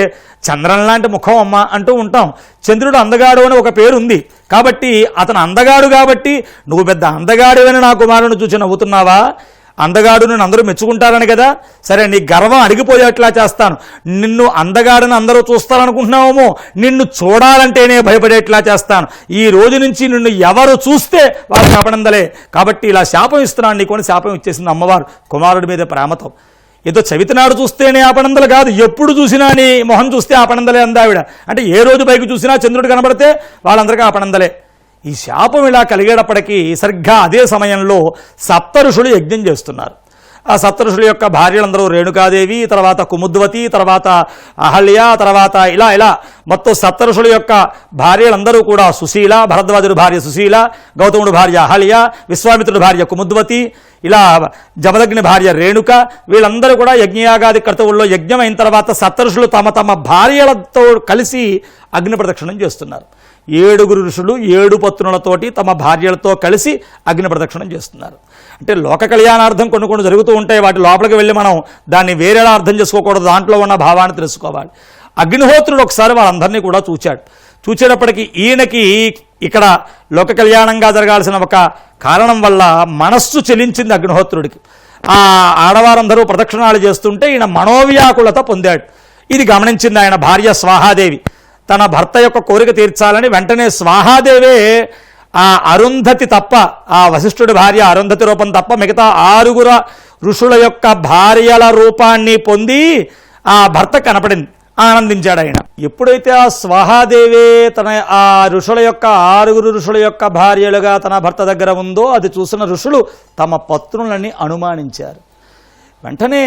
చంద్రం లాంటి ముఖం అమ్మ అంటూ ఉంటాం. చంద్రుడు అందగాడు అని ఒక పేరు ఉంది. కాబట్టి అతను అందగాడు కాబట్టి నువ్వు పెద్ద అందగాడు అని నా కుమారుని చూసి నవ్వుతున్నావా, అందగాడు నేను అందరూ మెచ్చుకుంటారని కదా, సరే నీ గర్వం అడిగిపోయేట్లా చేస్తాను, నిన్ను అందగాడని అందరూ చూస్తారనుకుంటున్నావేమో, నిన్ను చూడాలంటేనే భయపడేట్లా చేస్తాను, ఈ రోజు నుంచి నిన్ను ఎవరు చూస్తే వారు శాపనందలే, కాబట్టి ఇలా శాపం ఇస్తున్నాను నీకు అని శాపం ఇచ్చేసింది అమ్మవారు కుమారుడి మీద ప్రేమతో. ఏదో చవితి నాడు చూస్తేనే ఆపనందలు కాదు, ఎప్పుడు చూసినా నీ మొహం చూస్తే ఆపనందలే అందావిడ. అంటే ఏ రోజు పైకి చూసినా చంద్రుడు కనబడితే వాళ్ళందరికీ ఆపనందలే. ఈ శాపం ఇలా కలిగేటప్పటికీ సరిగ్గా అదే సమయంలో సప్తఋషులు యజ్ఞం చేస్తున్నారు. ఆ సప్తఋషుల యొక్క భార్యలందరూ రేణుకాదేవి, తర్వాత కుముద్వతి, తర్వాత అహల్య, తర్వాత ఇలా మొత్తం సప్తఋషుల యొక్క భార్యలందరూ కూడా సుశీల, భరద్వాజుడి భార్య సుశీల, గౌతముడి భార్య అహల్య, విశ్వామిత్రుడి భార్య కుముద్వతి, ఇలా జమదగ్ని భార్య రేణుక, వీళ్ళందరూ కూడా యజ్ఞయాగాది కర్తవుల్లో యజ్ఞం అయిన తర్వాత సప్తఋషులు తమ భార్యలతో కలిసి అగ్ని ప్రదక్షిణం చేస్తున్నారు. 7 ఋషులు 7 పత్నులతోటి తమ భార్యలతో కలిసి అగ్ని ప్రదక్షిణం చేస్తున్నారు. అంటే లోక కళ్యాణార్థం కొన్ని జరుగుతూ ఉంటాయి, వాటి లోపలికి వెళ్ళి మనం దాన్ని వేరేలా అర్థం చేసుకోకూడదు, దాంట్లో ఉన్న భావాన్ని తెలుసుకోవాలి. అగ్నిహోత్రుడు ఒకసారి వాళ్ళందరినీ కూడా చూచేటప్పటికీ ఈయనకి ఇక్కడ లోక కళ్యాణంగా జరగాల్సిన ఒక కారణం వల్ల మనస్సు చెలించింది అగ్నిహోత్రుడికి. ఆ ఆడవారందరూ ప్రదక్షిణాలు చేస్తుంటే ఈయన మనోవ్యాకులత పొందాడు. ఇది గమనించింది ఆయన భార్య స్వాహాదేవి. తన భర్త యొక్క కోరిక తీర్చాలని వెంటనే స్వాహాదేవే ఆ అరుంధతి తప్ప, ఆ వశిష్ఠుడి భార్య అరుంధతి రూపం తప్ప మిగతా 6 ఋషుల యొక్క భార్యల రూపాన్ని పొంది ఆ భర్త కనపడింది. ఆనందించాడు ఆయన. ఎప్పుడైతే ఆ స్వాహాదేవే తన ఆ ఋషుల యొక్క 6 ఋషుల యొక్క భార్యలుగా తన భర్త దగ్గర ఉందో అది చూసిన ఋషులు తమ పత్నులని అనుమానించారు. వెంటనే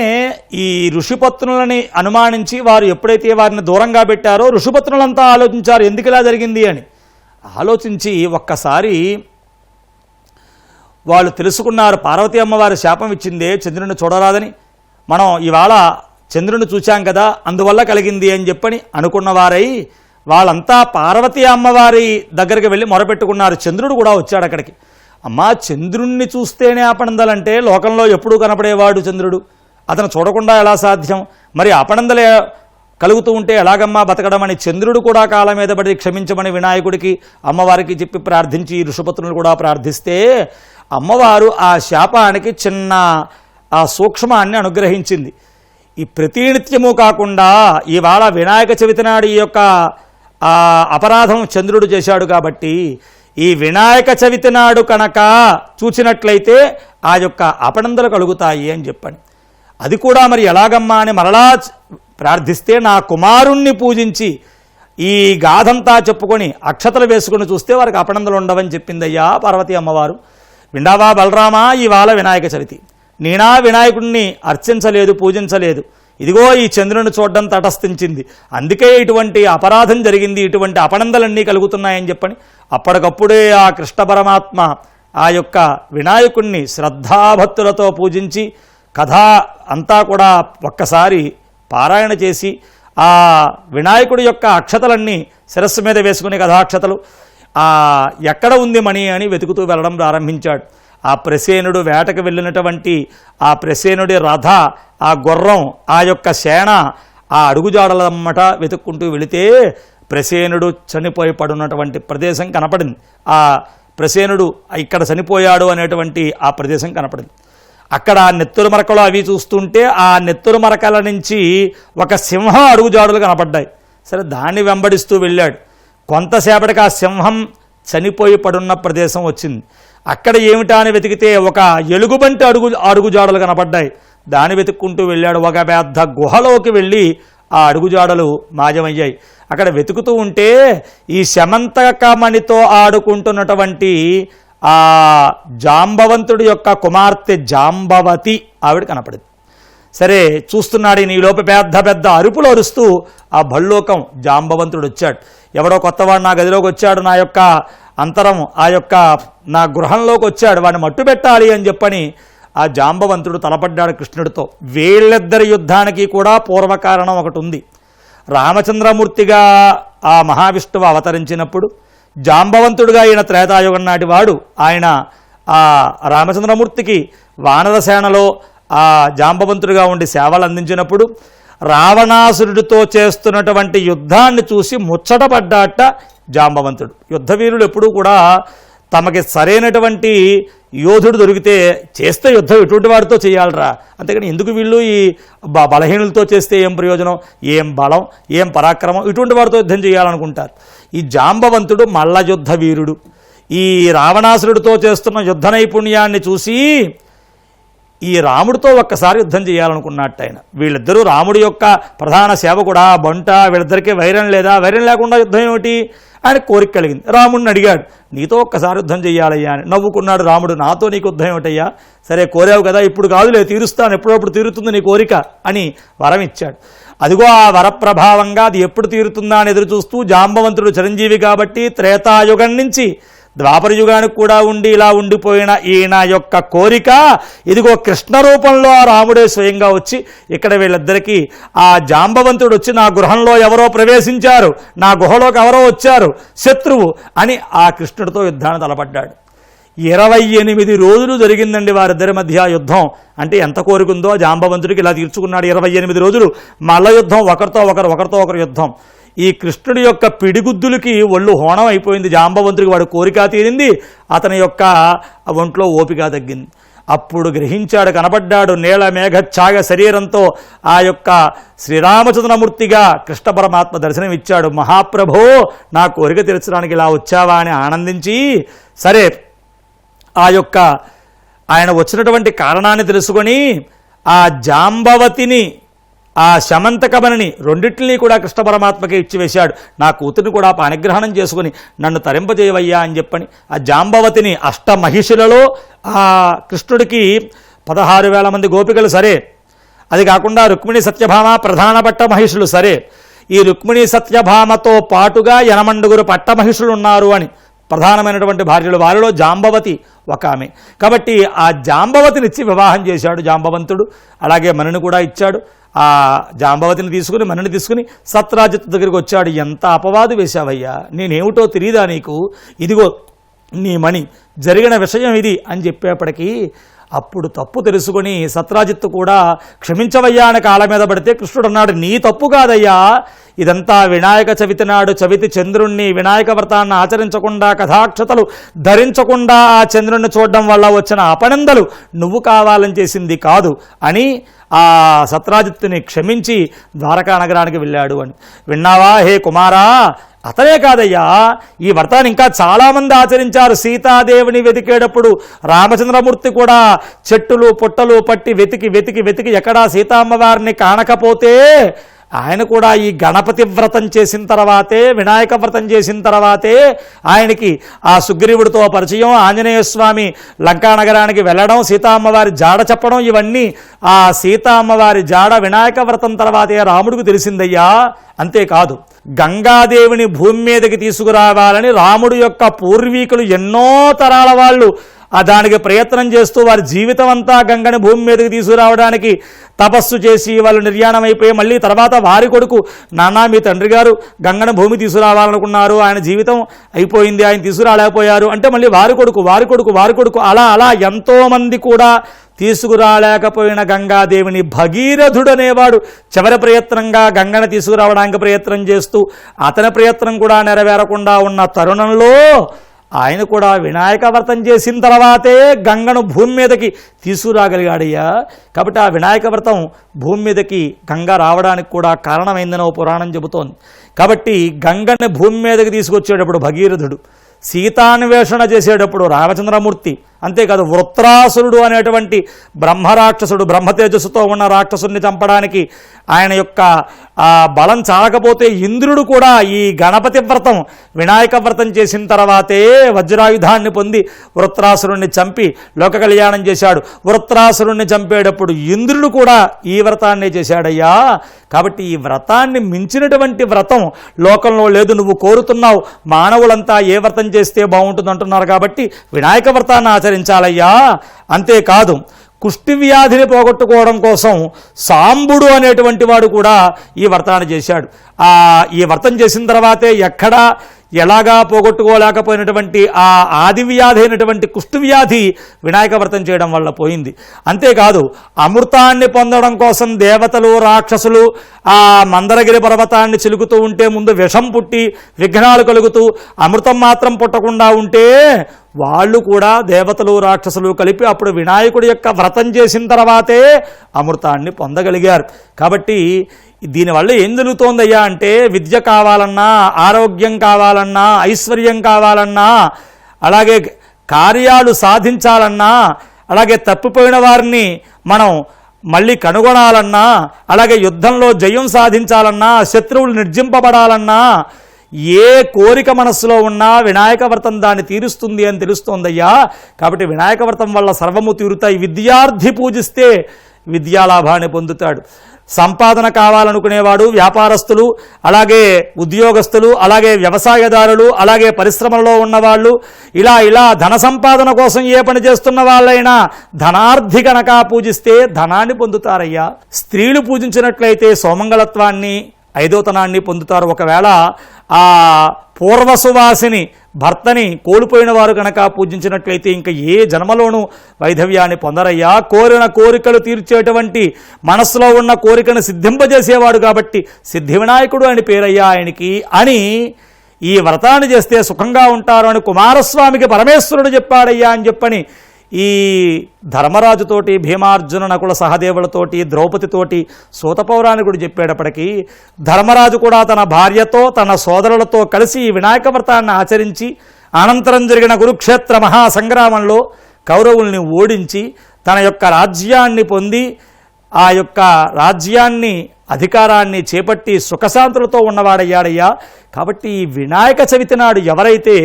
ఈ ఋషిపత్నులని అనుమానించి వారు ఎప్పుడైతే వారిని దూరంగా పెట్టారో ఋషిపత్నులంతా ఆలోచించారు ఎందుకు ఇలా జరిగింది అని. ఆలోచించి ఒక్కసారి వాళ్ళు తెలుసుకున్నారు, పార్వతీ అమ్మవారి శాపం ఇచ్చిందే చంద్రుని చూడరాదని, మనం ఇవాళ చంద్రుని చూచాం కదా అందువల్ల కలిగింది అని చెప్పని అనుకున్నవారై వాళ్ళంతా పార్వతీ అమ్మవారి దగ్గరికి వెళ్ళి మొరపెట్టుకున్నారు. చంద్రుడు కూడా వచ్చాడు అక్కడికి. అమ్మా, చంద్రుణ్ణి చూస్తేనే ఆపనందలంటే లోకంలో ఎప్పుడూ కనపడేవాడు చంద్రుడు, అతను చూడకుండా ఎలా సాధ్యం, మరి ఆపనందలే కలుగుతూ ఉంటే ఎలాగమ్మా బతకడం అని చంద్రుడు కూడా కాళ్ళ మీద పడి క్షమించమని వినాయకుడికి అమ్మవారికి చెప్పి ప్రార్థించి ఋషిపత్రులు కూడా ప్రార్థిస్తే అమ్మవారు ఆ శాపానికి చిన్న ఆ సూక్ష్మాన్ని అనుగ్రహించింది. ఈ ప్రతినిత్యము కాకుండా ఇవాళ వినాయక చవితి నాడు ఈ యొక్క అపరాధం చంద్రుడు చేశాడు కాబట్టి ఈ వినాయక చవితి నాడు కనుక చూచినట్లయితే ఆ యొక్క అపనందలు కలుగుతాయి అని చెప్పండి. అది కూడా మరి ఎలాగమ్మా అని మరలా ప్రార్థిస్తే నా కుమారుణ్ణి పూజించి ఈ గాథంతా చెప్పుకొని అక్షతలు వేసుకుని చూస్తే వారికి అపనందలు ఉండవని చెప్పిందయ్యా పార్వతీ అమ్మవారు. విండావా బలరామా, ఇవాళ వినాయక చవితి, నేనా వినాయకుడిని అర్చించలేదు, పూజించలేదు, ఇదిగో ఈ చంద్రుని చూడడం తటస్థించింది, అందుకే ఇటువంటి అపరాధం జరిగింది, ఇటువంటి అపనందలన్నీ కలుగుతున్నాయని చెప్పని అప్పటికప్పుడే ఆ కృష్ణ పరమాత్మ ఆ యొక్క వినాయకుణ్ణి శ్రద్ధాభక్తులతో పూజించి కథ అంతా కూడా ఒక్కసారి పారాయణ చేసి ఆ వినాయకుడి యొక్క అక్షతలన్నీ శిరస్సు మీద వేసుకునే కథాక్షతలు ఎక్కడ ఉంది మణి అని వెతుకుతూ వెళ్ళడం ప్రారంభించాడు. ఆ ప్రసేనుడు వేటకు వెళ్ళినటువంటి ఆ ప్రసేనుడి రథ, ఆ గుర్రం, ఆ యొక్క సేన ఆ అడుగుజాడలమ్మట వెతుక్కుంటూ వెళితే ప్రసేనుడు చనిపోయి పడున్నటువంటి ప్రదేశం కనపడింది. ఆ ప్రసేనుడు ఇక్కడ చనిపోయాడు అనేటువంటి ఆ ప్రదేశం కనపడింది. అక్కడ నెత్తురు మరకలు అవి చూస్తుంటే ఆ నెత్తురు మరకల నుంచి ఒక సింహం అడుగుజాడులు కనపడ్డాయి. సరే, దాన్ని వెంబడిస్తూ వెళ్ళాడు. కొంతసేపటికి ఆ సింహం చనిపోయి పడున్న ప్రదేశం వచ్చింది. అక్కడ ఏమిటా అని వెతికితే ఒక ఎలుగుబంటి అడుగుజాడలు కనపడ్డాయి. దాన్ని వెతుక్కుంటూ వెళ్ళాడు. ఒక పెద్ద గుహలోకి వెళ్ళి ఆ అడుగుజాడలు మాయమయ్యాయి. అక్కడ వెతుకుతూ ఉంటే ఈ శమంతకమణితో ఆడుకుంటున్నటువంటి ఆ జాంబవంతుడి యొక్క కుమార్తె జాంబవతి ఆవిడ కనపడింది. సరే, చూస్తున్నాడు. ఈలోపు పెద్ద పెద్ద అరుపులు అరుస్తూ ఆ భల్లోకం జాంబవంతుడు వచ్చాడు. ఎవడో కొత్తవాడు నా గదిలోకి వచ్చాడు, నా యొక్క అంతరం ఆ యొక్క నా గృహంలోకి వచ్చాడు, వాడిని మట్టు పెట్టాలి అని చెప్పని ఆ జాంబవంతుడు తలపడ్డాడు కృష్ణుడితో. వీళ్ళిద్దరి యుద్ధానికి కూడా పూర్వకారణం ఒకటి ఉంది. రామచంద్రమూర్తిగా ఆ మహావిష్ణువు అవతరించినప్పుడు జాంబవంతుడుగా ఈయన త్రేతాయుగం నాటి వాడు. ఆయన ఆ రామచంద్రమూర్తికి వానరసేనలో ఆ జాంబవంతుడిగా ఉండి సేవలు అందించినప్పుడు రావణాసురుడితో చేస్తున్నటువంటి యుద్ధాన్ని చూసి ముచ్చటపడ్డాట జాంబవంతుడు. యుద్ధవీరులు ఎప్పుడూ కూడా తమకి సరైనటువంటి యోధుడు దొరికితే చేస్తే యుద్ధం ఇటువంటి వాడితో చేయాలరా, అంతేకాని ఎందుకు వీళ్ళు ఈ బలహీనులతో చేస్తే ఏం ప్రయోజనం, ఏం బలం, ఏం పరాక్రమం, ఇటువంటి వాడితో యుద్ధం చేయాలనుకుంటారు. ఈ జాంబవంతుడు మల్ల యుద్ధ వీరుడు. ఈ రావణాసురుడితో చేస్తున్న యుద్ధ నైపుణ్యాన్ని చూసి ఈ రాముడితో ఒక్కసారి యుద్ధం చేయాలనుకున్నట్టు ఆయన. వీళ్ళిద్దరూ రాముడి యొక్క ప్రధాన సేవకుడా, బంట, వీళ్ళిద్దరికీ వైరం లేదా, వైరం లేకుండా యుద్ధం ఏమిటి ఆయన కోరిక కలిగింది. రాముడిని అడిగాడు, నీతో ఒక్కసారి యుద్ధం చేయాలయ్యా అని. నవ్వుకున్నాడు రాముడు, నాతో నీకు యుద్ధం ఏమిటయ్యా, సరే కోరావు కదా, ఇప్పుడు కాదులే, తీరుస్తాను, ఎప్పుడప్పుడు తీరుతుంది నీ కోరిక అని వరం ఇచ్చాడు. అదిగో ఆ వరప్రభావంగా అది ఎప్పుడు తీరుతుందా అని ఎదురు చూస్తూ జాంబవంతుడు చిరంజీవి కాబట్టి త్రేతాయుగం నుంచి ద్వాపర యుగానికి కూడా ఉండి ఇలా ఉండిపోయిన ఈయన యొక్క కోరిక ఇదిగో కృష్ణ రూపంలో ఆ రాముడే స్వయంగా వచ్చి ఇక్కడ వీళ్ళిద్దరికీ ఆ జాంబవంతుడు వచ్చి నా గృహంలో ఎవరో ప్రవేశించారు, నా గుహలోకి ఎవరో వచ్చారు, శత్రువు అని ఆ కృష్ణుడితో యుద్ధాన్ని తలపడ్డాడు. 28 రోజులు జరిగిందండి వారిద్దరి మధ్య యుద్ధం. అంటే ఎంత కోరికుందో జాంబవంతుడికి ఇలా తీర్చుకున్నాడు. 28 రోజులు మల్ల యుద్ధం, ఒకరితో ఒకరు యుద్ధం. ఈ కృష్ణుడి యొక్క పిడిగుద్దులకి ఒళ్ళు హోణం అయిపోయింది. జాంబవంతుడికి వాడు కోరిక తీరింది, అతని యొక్క ఒంట్లో ఓపిక తగ్గింది. అప్పుడు గ్రహించాడు, కనపడ్డాడు నీల మేఘఛాయ శరీరంతో ఆ యొక్క శ్రీరామచంద్రమూర్తిగా కృష్ణ పరమాత్మ దర్శనం ఇచ్చాడు. మహాప్రభో, నా కోరిక తీర్చడానికి ఇలా వచ్చావా అని ఆనందించి, సరే ఆ యొక్క ఆయన వచ్చినటువంటి కారణాన్ని తెలుసుకొని ఆ జాంబవతిని ఆ శమంతకమణిని రెండిట్లని కూడా కృష్ణ పరమాత్మకి ఇచ్చివేశాడు. నా కూతురిని కూడా పాణిగ్రహణం చేసుకుని నన్ను తరింపజేయవయ్యా అని చెప్పని ఆ జాంబవతిని అష్టమహిషులలో ఆ కృష్ణుడికి 16,000 మంది గోపికలు సరే, అది కాకుండా రుక్మిణి సత్యభామ ప్రధాన పట్టమహిషులు సరే, ఈ రుక్మిణి సత్యభామతో పాటుగా 8 పట్టమహిషులు ఉన్నారు అని ప్రధానమైనటువంటి భార్యలు, వారిలో జాంబవతి ఒక ఆమె. కాబట్టి ఆ జాంబవతినిచ్చి వివాహం చేశాడు జాంబవంతుడు. అలాగే మణిని కూడా ఇచ్చాడు. ఆ జాంబవతిని తీసుకుని మణిని తీసుకుని సత్రాజిత్ దగ్గరికి వచ్చాడు. ఎంత అపవాదు వేశావయ్యా, నేనేమిటో తెలియదా నీకు, ఇదిగో నీ మణి, జరిగిన విషయం ఇది అని చెప్పేప్పటికీ అప్పుడు తప్పు తెలుసుకొని సత్రాజిత్తు కూడా క్షమించవయ్యా అని కాళ్ళ మీద పడితే కృష్ణుడు అన్నాడు, నీ తప్పు కాదయ్యా, ఇదంతా వినాయక చవితి నాడు చవితి చంద్రుణ్ణి వినాయక వ్రతాన్ని ఆచరించకుండా కథాక్షతలు ధరించకుండా ఆ చంద్రుణ్ణి చూడడం వల్ల వచ్చిన అపనిందలు నువ్వు కావాలని చేసింది కాదు అని ఆ సత్రాజిత్తుని క్షమించి ద్వారకా నగరానికి వెళ్ళాడు అని. విన్నావా హే కుమారా, అతనే కాదయ్యా, ఈ వ్రతాన్ని ఇంకా చాలామంది ఆచరించారు. సీతాదేవిని వెతికేటప్పుడు రామచంద్రమూర్తి కూడా చెట్టులు పుట్టలు పట్టి వెతికి వెతికి వెతికి ఎక్కడా సీతామ్మవారిని కానకపోతే ఆయన కూడా ఈ గణపతి వ్రతం చేసిన తర్వాతే, వినాయక వ్రతం చేసిన తర్వాతే ఆయనకి ఆ సుగ్రీవుడితో పరిచయం, ఆంజనేయ స్వామి లంకానగరానికి వెళ్ళడం, సీతామ్మవారి జాడ చెప్పడం, ఇవన్నీ ఆ సీతామ్మవారి జాడ వినాయక వ్రతం తర్వాతే రాముడికి తెలిసిందయ్యా. అంతేకాదు, గంగాదేవిని భూమి మీదకి తీసుకురావాలని రాముడు యొక్క పూర్వీకులు ఎన్నో తరాల వాళ్ళు దానికి ప్రయత్నం చేస్తూ వారి జీవితం అంతా గంగని భూమి మీదకి తీసుకురావడానికి తపస్సు చేసి వాళ్ళు నిర్యాణం అయిపోయి మళ్ళీ తర్వాత వారి కొడుకు, నాన్న మీ తండ్రి గారు గంగని భూమి తీసుకురావాలనుకున్నారు, ఆయన జీవితం అయిపోయింది, ఆయన తీసుకురాలేకపోయారు అంటే మళ్ళీ వారి కొడుకు అలా అలా ఎంతోమంది కూడా తీసుకురాలేకపోయిన గంగాదేవిని భగీరథుడు అనేవాడు చివరి ప్రయత్నంగా గంగని తీసుకురావడానికి ప్రయత్నం చేస్తూ అతని ప్రయత్నం కూడా నెరవేరకుండా ఉన్న తరుణంలో ఆయన కూడా వినాయక వ్రతం చేసిన తర్వాతే గంగను భూమి మీదకి తీసుకురాగలిగాడయ్యా. కాబట్టి ఆ వినాయక వ్రతం భూమి మీదకి గంగ రావడానికి కూడా కారణమైందని ఓ పురాణం చెబుతోంది. కాబట్టి గంగని భూమి మీదకి తీసుకొచ్చేటప్పుడు భగీరథుడు, సీతాన్వేషణ చేసేటప్పుడు రామచంద్రమూర్తి, అంతేకాదు వృత్రాసురుడు అనేటువంటి బ్రహ్మరాక్షసుడు, బ్రహ్మతేజస్సుతో ఉన్న రాక్షసుడిని చంపడానికి ఆయన యొక్క బలం చాలకపోతే ఇంద్రుడు కూడా ఈ గణపతి వ్రతం వినాయక వ్రతం చేసిన తర్వాతే వజ్రాయుధాన్ని పొంది వృత్రాసురుణ్ణి చంపి లోక కళ్యాణం చేశాడు. వృత్రాసురుణ్ణి చంపేటప్పుడు ఇంద్రుడు కూడా ఈ వ్రతాన్ని చేశాడయ్యా. కాబట్టి ఈ వ్రతాన్ని మించినటువంటి వ్రతం లోకంలో లేదు. నువ్వు కోరుతున్నావు మానవులంతా ఏ వ్రతం చేస్తే బాగుంటుంది అంటున్నారు కాబట్టి వినాయక వ్రతాన్ని ఆచరించాలయ్యా. అంతేకాదు, కుష్టి వ్యాధిని పోగొట్టుకోవడం కోసం సాంబుడు అనేటువంటి వాడు కూడా ఈ వ్రతాన్ని చేశాడు. ఈ వ్రతం చేసిన తర్వాతే ఎక్కడా ఎలాగా పోగొట్టుకోలేకపోయినటువంటి ఆ ఆది వ్యాధి అయినటువంటి కుష్టి వ్యాధి వినాయక వ్రతం చేయడం వల్ల పోయింది. అంతేకాదు, అమృతాన్ని పొందడం కోసం దేవతలు రాక్షసులు ఆ మందరగిరి పర్వతాన్ని చిలుకుతూ ఉంటే ముందు విషం పుట్టి విఘ్నాలు కలుగుతూ అమృతం మాత్రం పుట్టకుండా ఉంటే వాళ్ళు కూడా దేవతలు రాక్షసులు కలిపి అప్పుడు వినాయకుడి యొక్క వ్రతం చేసిన తర్వాతే అమృతాన్ని పొందగలిగారు. కాబట్టి దీనివల్ల ఏం జరుగుతోందయ్యా అంటే విద్య కావాలన్నా, ఆరోగ్యం కావాలన్నా, ఐశ్వర్యం కావాలన్నా, అలాగే కార్యాలు సాధించాలన్నా, అలాగే తప్పిపోయిన వారిని మనం మళ్ళీ కనుగొనాలన్నా, అలాగే యుద్ధంలో జయం సాధించాలన్నా, శత్రువులు నిర్జింపబడాలన్నా, ఏ కోరిక మనస్సులో ఉన్నా వినాయక వ్రతం దాన్ని తీరుస్తుంది అని తెలుస్తోందయ్యా. కాబట్టి వినాయక వ్రతం వల్ల సర్వము తీరుతాయి. విద్యార్థి పూజిస్తే విద్యాలాభాన్ని పొందుతాడు. సంపాదన కావాలనుకునేవాడు, వ్యాపారస్తులు, అలాగే ఉద్యోగస్తులు, అలాగే వ్యవసాయదారులు, అలాగే పరిశ్రమల్లో ఉన్నవాళ్ళు, ఇలా ధన సంపాదన కోసం ఏ పని చేస్తున్న వాళ్ళైనా ధనార్థి కనుక పూజిస్తే ధనాన్ని పొందుతారయ్యా. స్త్రీలు పూజించినట్లయితే సోమంగళత్వాన్ని, ఐదోతనాన్ని పొందుతారు. ఒకవేళ ఆ పూర్వసువాసిని భర్తని కోల్పోయిన వారు కనుక పూజించినట్లయితే ఇంకా ఏ జన్మలోనూ వైధవ్యాన్ని పొందరయ్యా. కోరిన కోరికలు తీర్చేటువంటి, మనస్సులో ఉన్న కోరికను సిద్ధింపజేసేవాడు కాబట్టి సిద్ధి వినాయకుడు అని పేరయ్యా ఆయనకి అని ఈ వ్రతాన్ని చేస్తే సుఖంగా ఉంటారు అని కుమారస్వామికి పరమేశ్వరుడు చెప్పాడయ్యా అని చెప్పని ఈ ధర్మరాజుతోటి, భీమార్జున నకుల సహదేవులతోటి, ద్రౌపదితోటి సూత పౌరాణికుడు చెప్పేటప్పటికీ ధర్మరాజు కూడా తన భార్యతో తన సోదరులతో కలిసి ఈ వినాయక వ్రతాన్ని ఆచరించి అనంతరం జరిగిన కురుక్షేత్ర మహాసంగ్రామంలో కౌరవుల్ని ఓడించి తన యొక్క రాజ్యాన్ని పొంది ఆ యొక్క రాజ్యాన్ని అధికారాన్ని చేపట్టి సుఖశాంతులతో ఉన్నవాడయ్యాడయ్యా. కాబట్టి ఈ వినాయక చవితి నాడు ఎవరైతే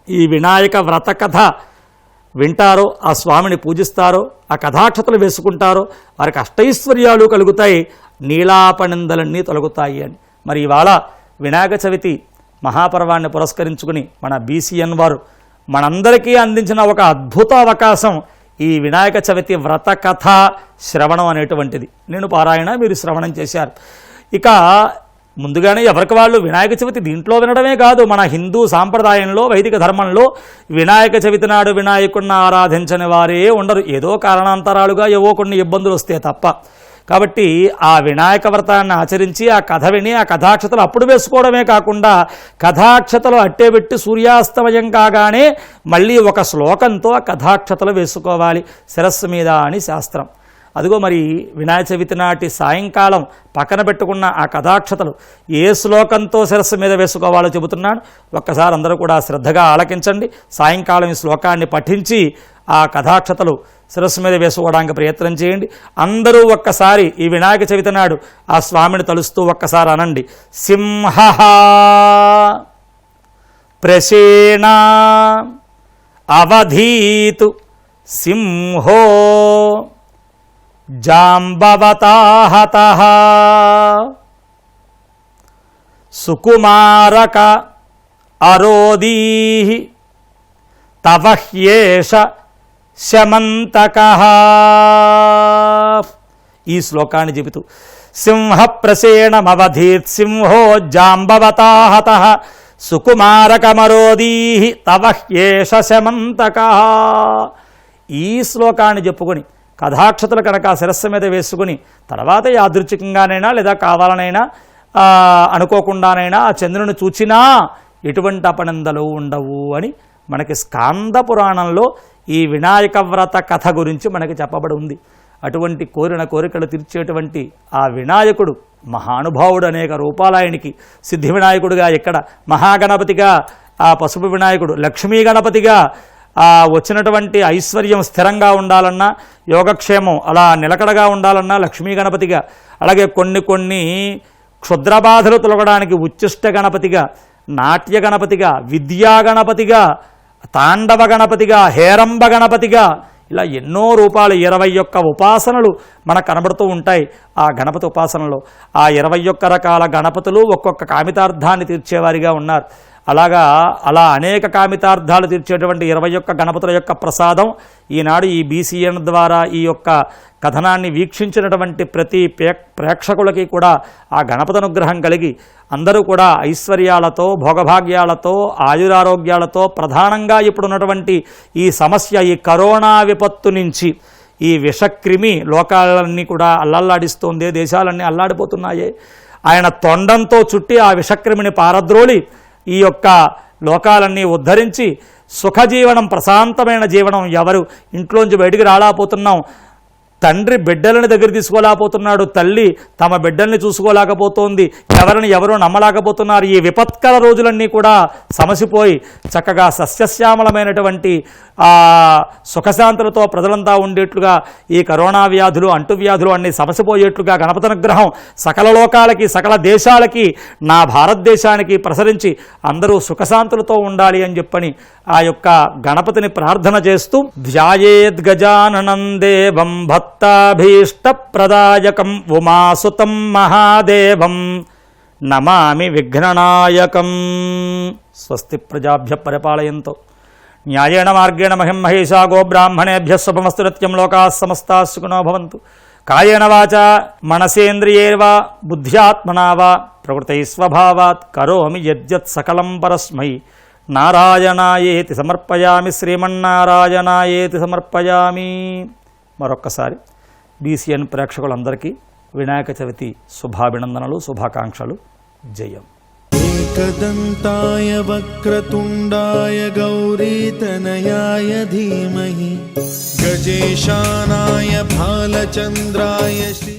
ఈ వినాయక వ్రత కథ వింటారో, ఆ స్వామిని పూజిస్తారో, ఆ కథాక్షతలు వేసుకుంటారో వారికి అష్టైశ్వర్యాలు కలుగుతాయి, నీలాపనిందలన్నీ తొలగుతాయి అని. మరి ఇవాళ వినాయక చవితి మహాపర్వాన్ని పురస్కరించుకుని మన BCN వారు మనందరికీ అందించిన ఒక అద్భుత అవకాశం ఈ వినాయక చవితి వ్రత కథ శ్రవణం అనేటువంటిది. నేను పారాయణ, మీరు శ్రవణం చేశారు. ఇక ముందుగానే ఎవరికి వాళ్ళు వినాయక చవితి దీంట్లో వినడమే కాదు, మన హిందూ సాంప్రదాయంలో వైదిక ధర్మంలో వినాయక చవితి నాడు వినాయకుడిని ఆరాధించని వారే ఉండరు, ఏదో కారణాంతరాలుగా ఏవో కొన్ని ఇబ్బందులు వస్తే తప్ప. కాబట్టి ఆ వినాయక వ్రతాన్ని ఆచరించి ఆ కథ విని ఆ కథాక్షతలు అప్పుడు వేసుకోవడమే కాకుండా కథాక్షతలు అట్టేబెట్టి సూర్యాస్తమయం కాగానే మళ్ళీ ఒక శ్లోకంతో ఆ కథాక్షతలు వేసుకోవాలి శిరస్సు మీద అని శాస్త్రం. అదిగో మరి వినాయక చవితి నాటి సాయంకాలం పక్కన పెట్టుకున్న ఆ కథాక్షతలు ఏ శ్లోకంతో శిరస్సు మీద వేసుకోవాలో చెబుతున్నాను. ఒక్కసారి అందరూ కూడా శ్రద్ధగా ఆలకించండి. సాయంకాలం ఈ శ్లోకాన్ని పఠించి ఆ కథాక్షతలు శిరస్సు మీద వేసుకోవడానికి ప్రయత్నం చేయండి. అందరూ ఒక్కసారి ఈ వినాయక చవితి నాడు ఆ స్వామిని తలుస్తూ ఒక్కసారి అనండి, సింహ ప్రసేణ అవధీతు సింహో జాంబవతాహతః సుకుమారక అరోదీః తవ హ్యేష శమంతకః. ఈ శ్లోకాన్ని చెబుతూ సింహ ప్రసేణమవధీత్ సింహో జాంబవతాహతః సుకుమారకమరోదీః తవ హ్యేష శమంతకః. ఈ శ్లోకాన్ని చెప్పుకొని కథాక్షతలు కనుక శిరస్సు మీద వేసుకుని తర్వాత యాదృచ్ఛికంగానైనా లేదా కావాలనైనా అనుకోకుండానైనా ఆ చంద్రుని చూచినా ఎటువంటి అపనిందలు ఉండవు అని మనకి స్కాంద పురాణంలో ఈ వినాయక వ్రత కథ గురించి మనకి చెప్పబడి ఉంది. అటువంటి కోరిన కోరికలు తీర్చేటువంటి ఆ వినాయకుడు మహానుభావుడు, అనేక రూపాలయానికి సిద్ధి వినాయకుడుగా, ఇక్కడ మహాగణపతిగా, ఆ పసుపు వినాయకుడు లక్ష్మీ గణపతిగా, వచ్చినటువంటి ఐశ్వర్యం స్థిరంగా ఉండాలన్నా, యోగక్షేమం అలా నిలకడగా ఉండాలన్నా లక్ష్మీ గణపతిగా, అలాగే కొన్ని క్షుద్రబాధలు తొలగడానికి ఉచ్చిష్ట గణపతిగా, నాట్య గణపతిగా, విద్యా గణపతిగా, తాండవ గణపతిగా, హేరంబ గణపతిగా, ఇలా ఎన్నో రూపాలు 21 ఉపాసనలు మనకు కనబడుతూ ఉంటాయి. ఆ గణపతి ఉపాసనలో ఆ 21 రకాల గణపతులు ఒక్కొక్క కామితార్థాన్ని తీర్చేవారిగా ఉన్నారు. అలా అనేక కామితార్థాలు తీర్చేటువంటి 21 గణపతుల యొక్క ప్రసాదం ఈనాడు ఈ BCN ద్వారా ఈ యొక్క కథనాన్ని వీక్షించినటువంటి ప్రతి ప్రేక్షకులకి కూడా ఆ గణపతి అనుగ్రహం కలిగి అందరూ కూడా ఐశ్వర్యాలతో, భోగభాగ్యాలతో, ఆయురారోగ్యాలతో, ప్రధానంగా ఇప్పుడున్నటువంటి ఈ సమస్య, ఈ కరోనా విపత్తు నుంచి, ఈ విషక్రిమి లోకాలన్నీ కూడా అల్లల్లాడిస్తోంది, దేశాలన్నీ అల్లాడిపోతున్నాయే, ఆయన తొండంతో చుట్టి ఆ విషక్రిమిని పారద్రోలి ఈ యొక్క లోకాలన్నీ ఉద్ధరించి సుఖజీవనం, ప్రశాంతమైన జీవనం, ఎవరు ఇంట్లోంచి బయటికి రాలేకపోతున్నాం, తండ్రి బిడ్డలని దగ్గర తీసుకోలేకపోతున్నాడు, తల్లి తమ బిడ్డల్ని చూసుకోలేకపోతోంది, ఎవరు నమ్మలేకపోతున్నారు. ఈ విపత్కర రోజులన్నీ కూడా సమసిపోయి చక్కగా సస్యశ్యామలమైనటువంటి సుఖశాంతులతో ప్రజలంతా ఉండేట్లుగా ఈ కరోనా వ్యాధులు, అంటువ్యాధులు అన్నీ సమసిపోయేట్లుగా గణపతి అనుగ్రహం సకల లోకాలకి, సకల దేశాలకి, నా భారతదేశానికి ప్రసరించి అందరూ సుఖశాంతులతో ఉండాలి అని చెప్పని ఆ యొక్క గణపతిని ప్రార్థన చేస్తూ ధ్యాయేద్ గజాననం దేవం భక్తాభీష్టప్రదాయకం ఉమాసుతం మహాదేవం నమామి విఘ్ననాయకం. స్వస్తి ప్రజాభ్య పరిపాలయంతో న్యాయేణ మార్గేణ మహిం మహేశా గోబ్రాహ్మణేభ్య శుభమస్తు నిత్యం లోకాః సమస్తాః సుఖినో భవంతు. కాయేన వాచా మనసేంద్రియేర్వా బుద్ధ్యాత్మనా వా ప్రకృతై స్వభావాత్ కరోమి యద్యత్ సకలం పరస్మై నారాయణాయేతి సమర్పయామి, శ్రీమన్నారాయణాయేతి సమర్పయామి. మరొక్కసారి BCN ప్రేక్షకులందరికీ వినాయక చవితి శుభాభినందనలు, శుభాకాంక్షలు. జయం. एकदन्ताय वक्रतुण्डाय गौरीतनयाय धीमहि गजेशानाय भालचन्द्राय श्री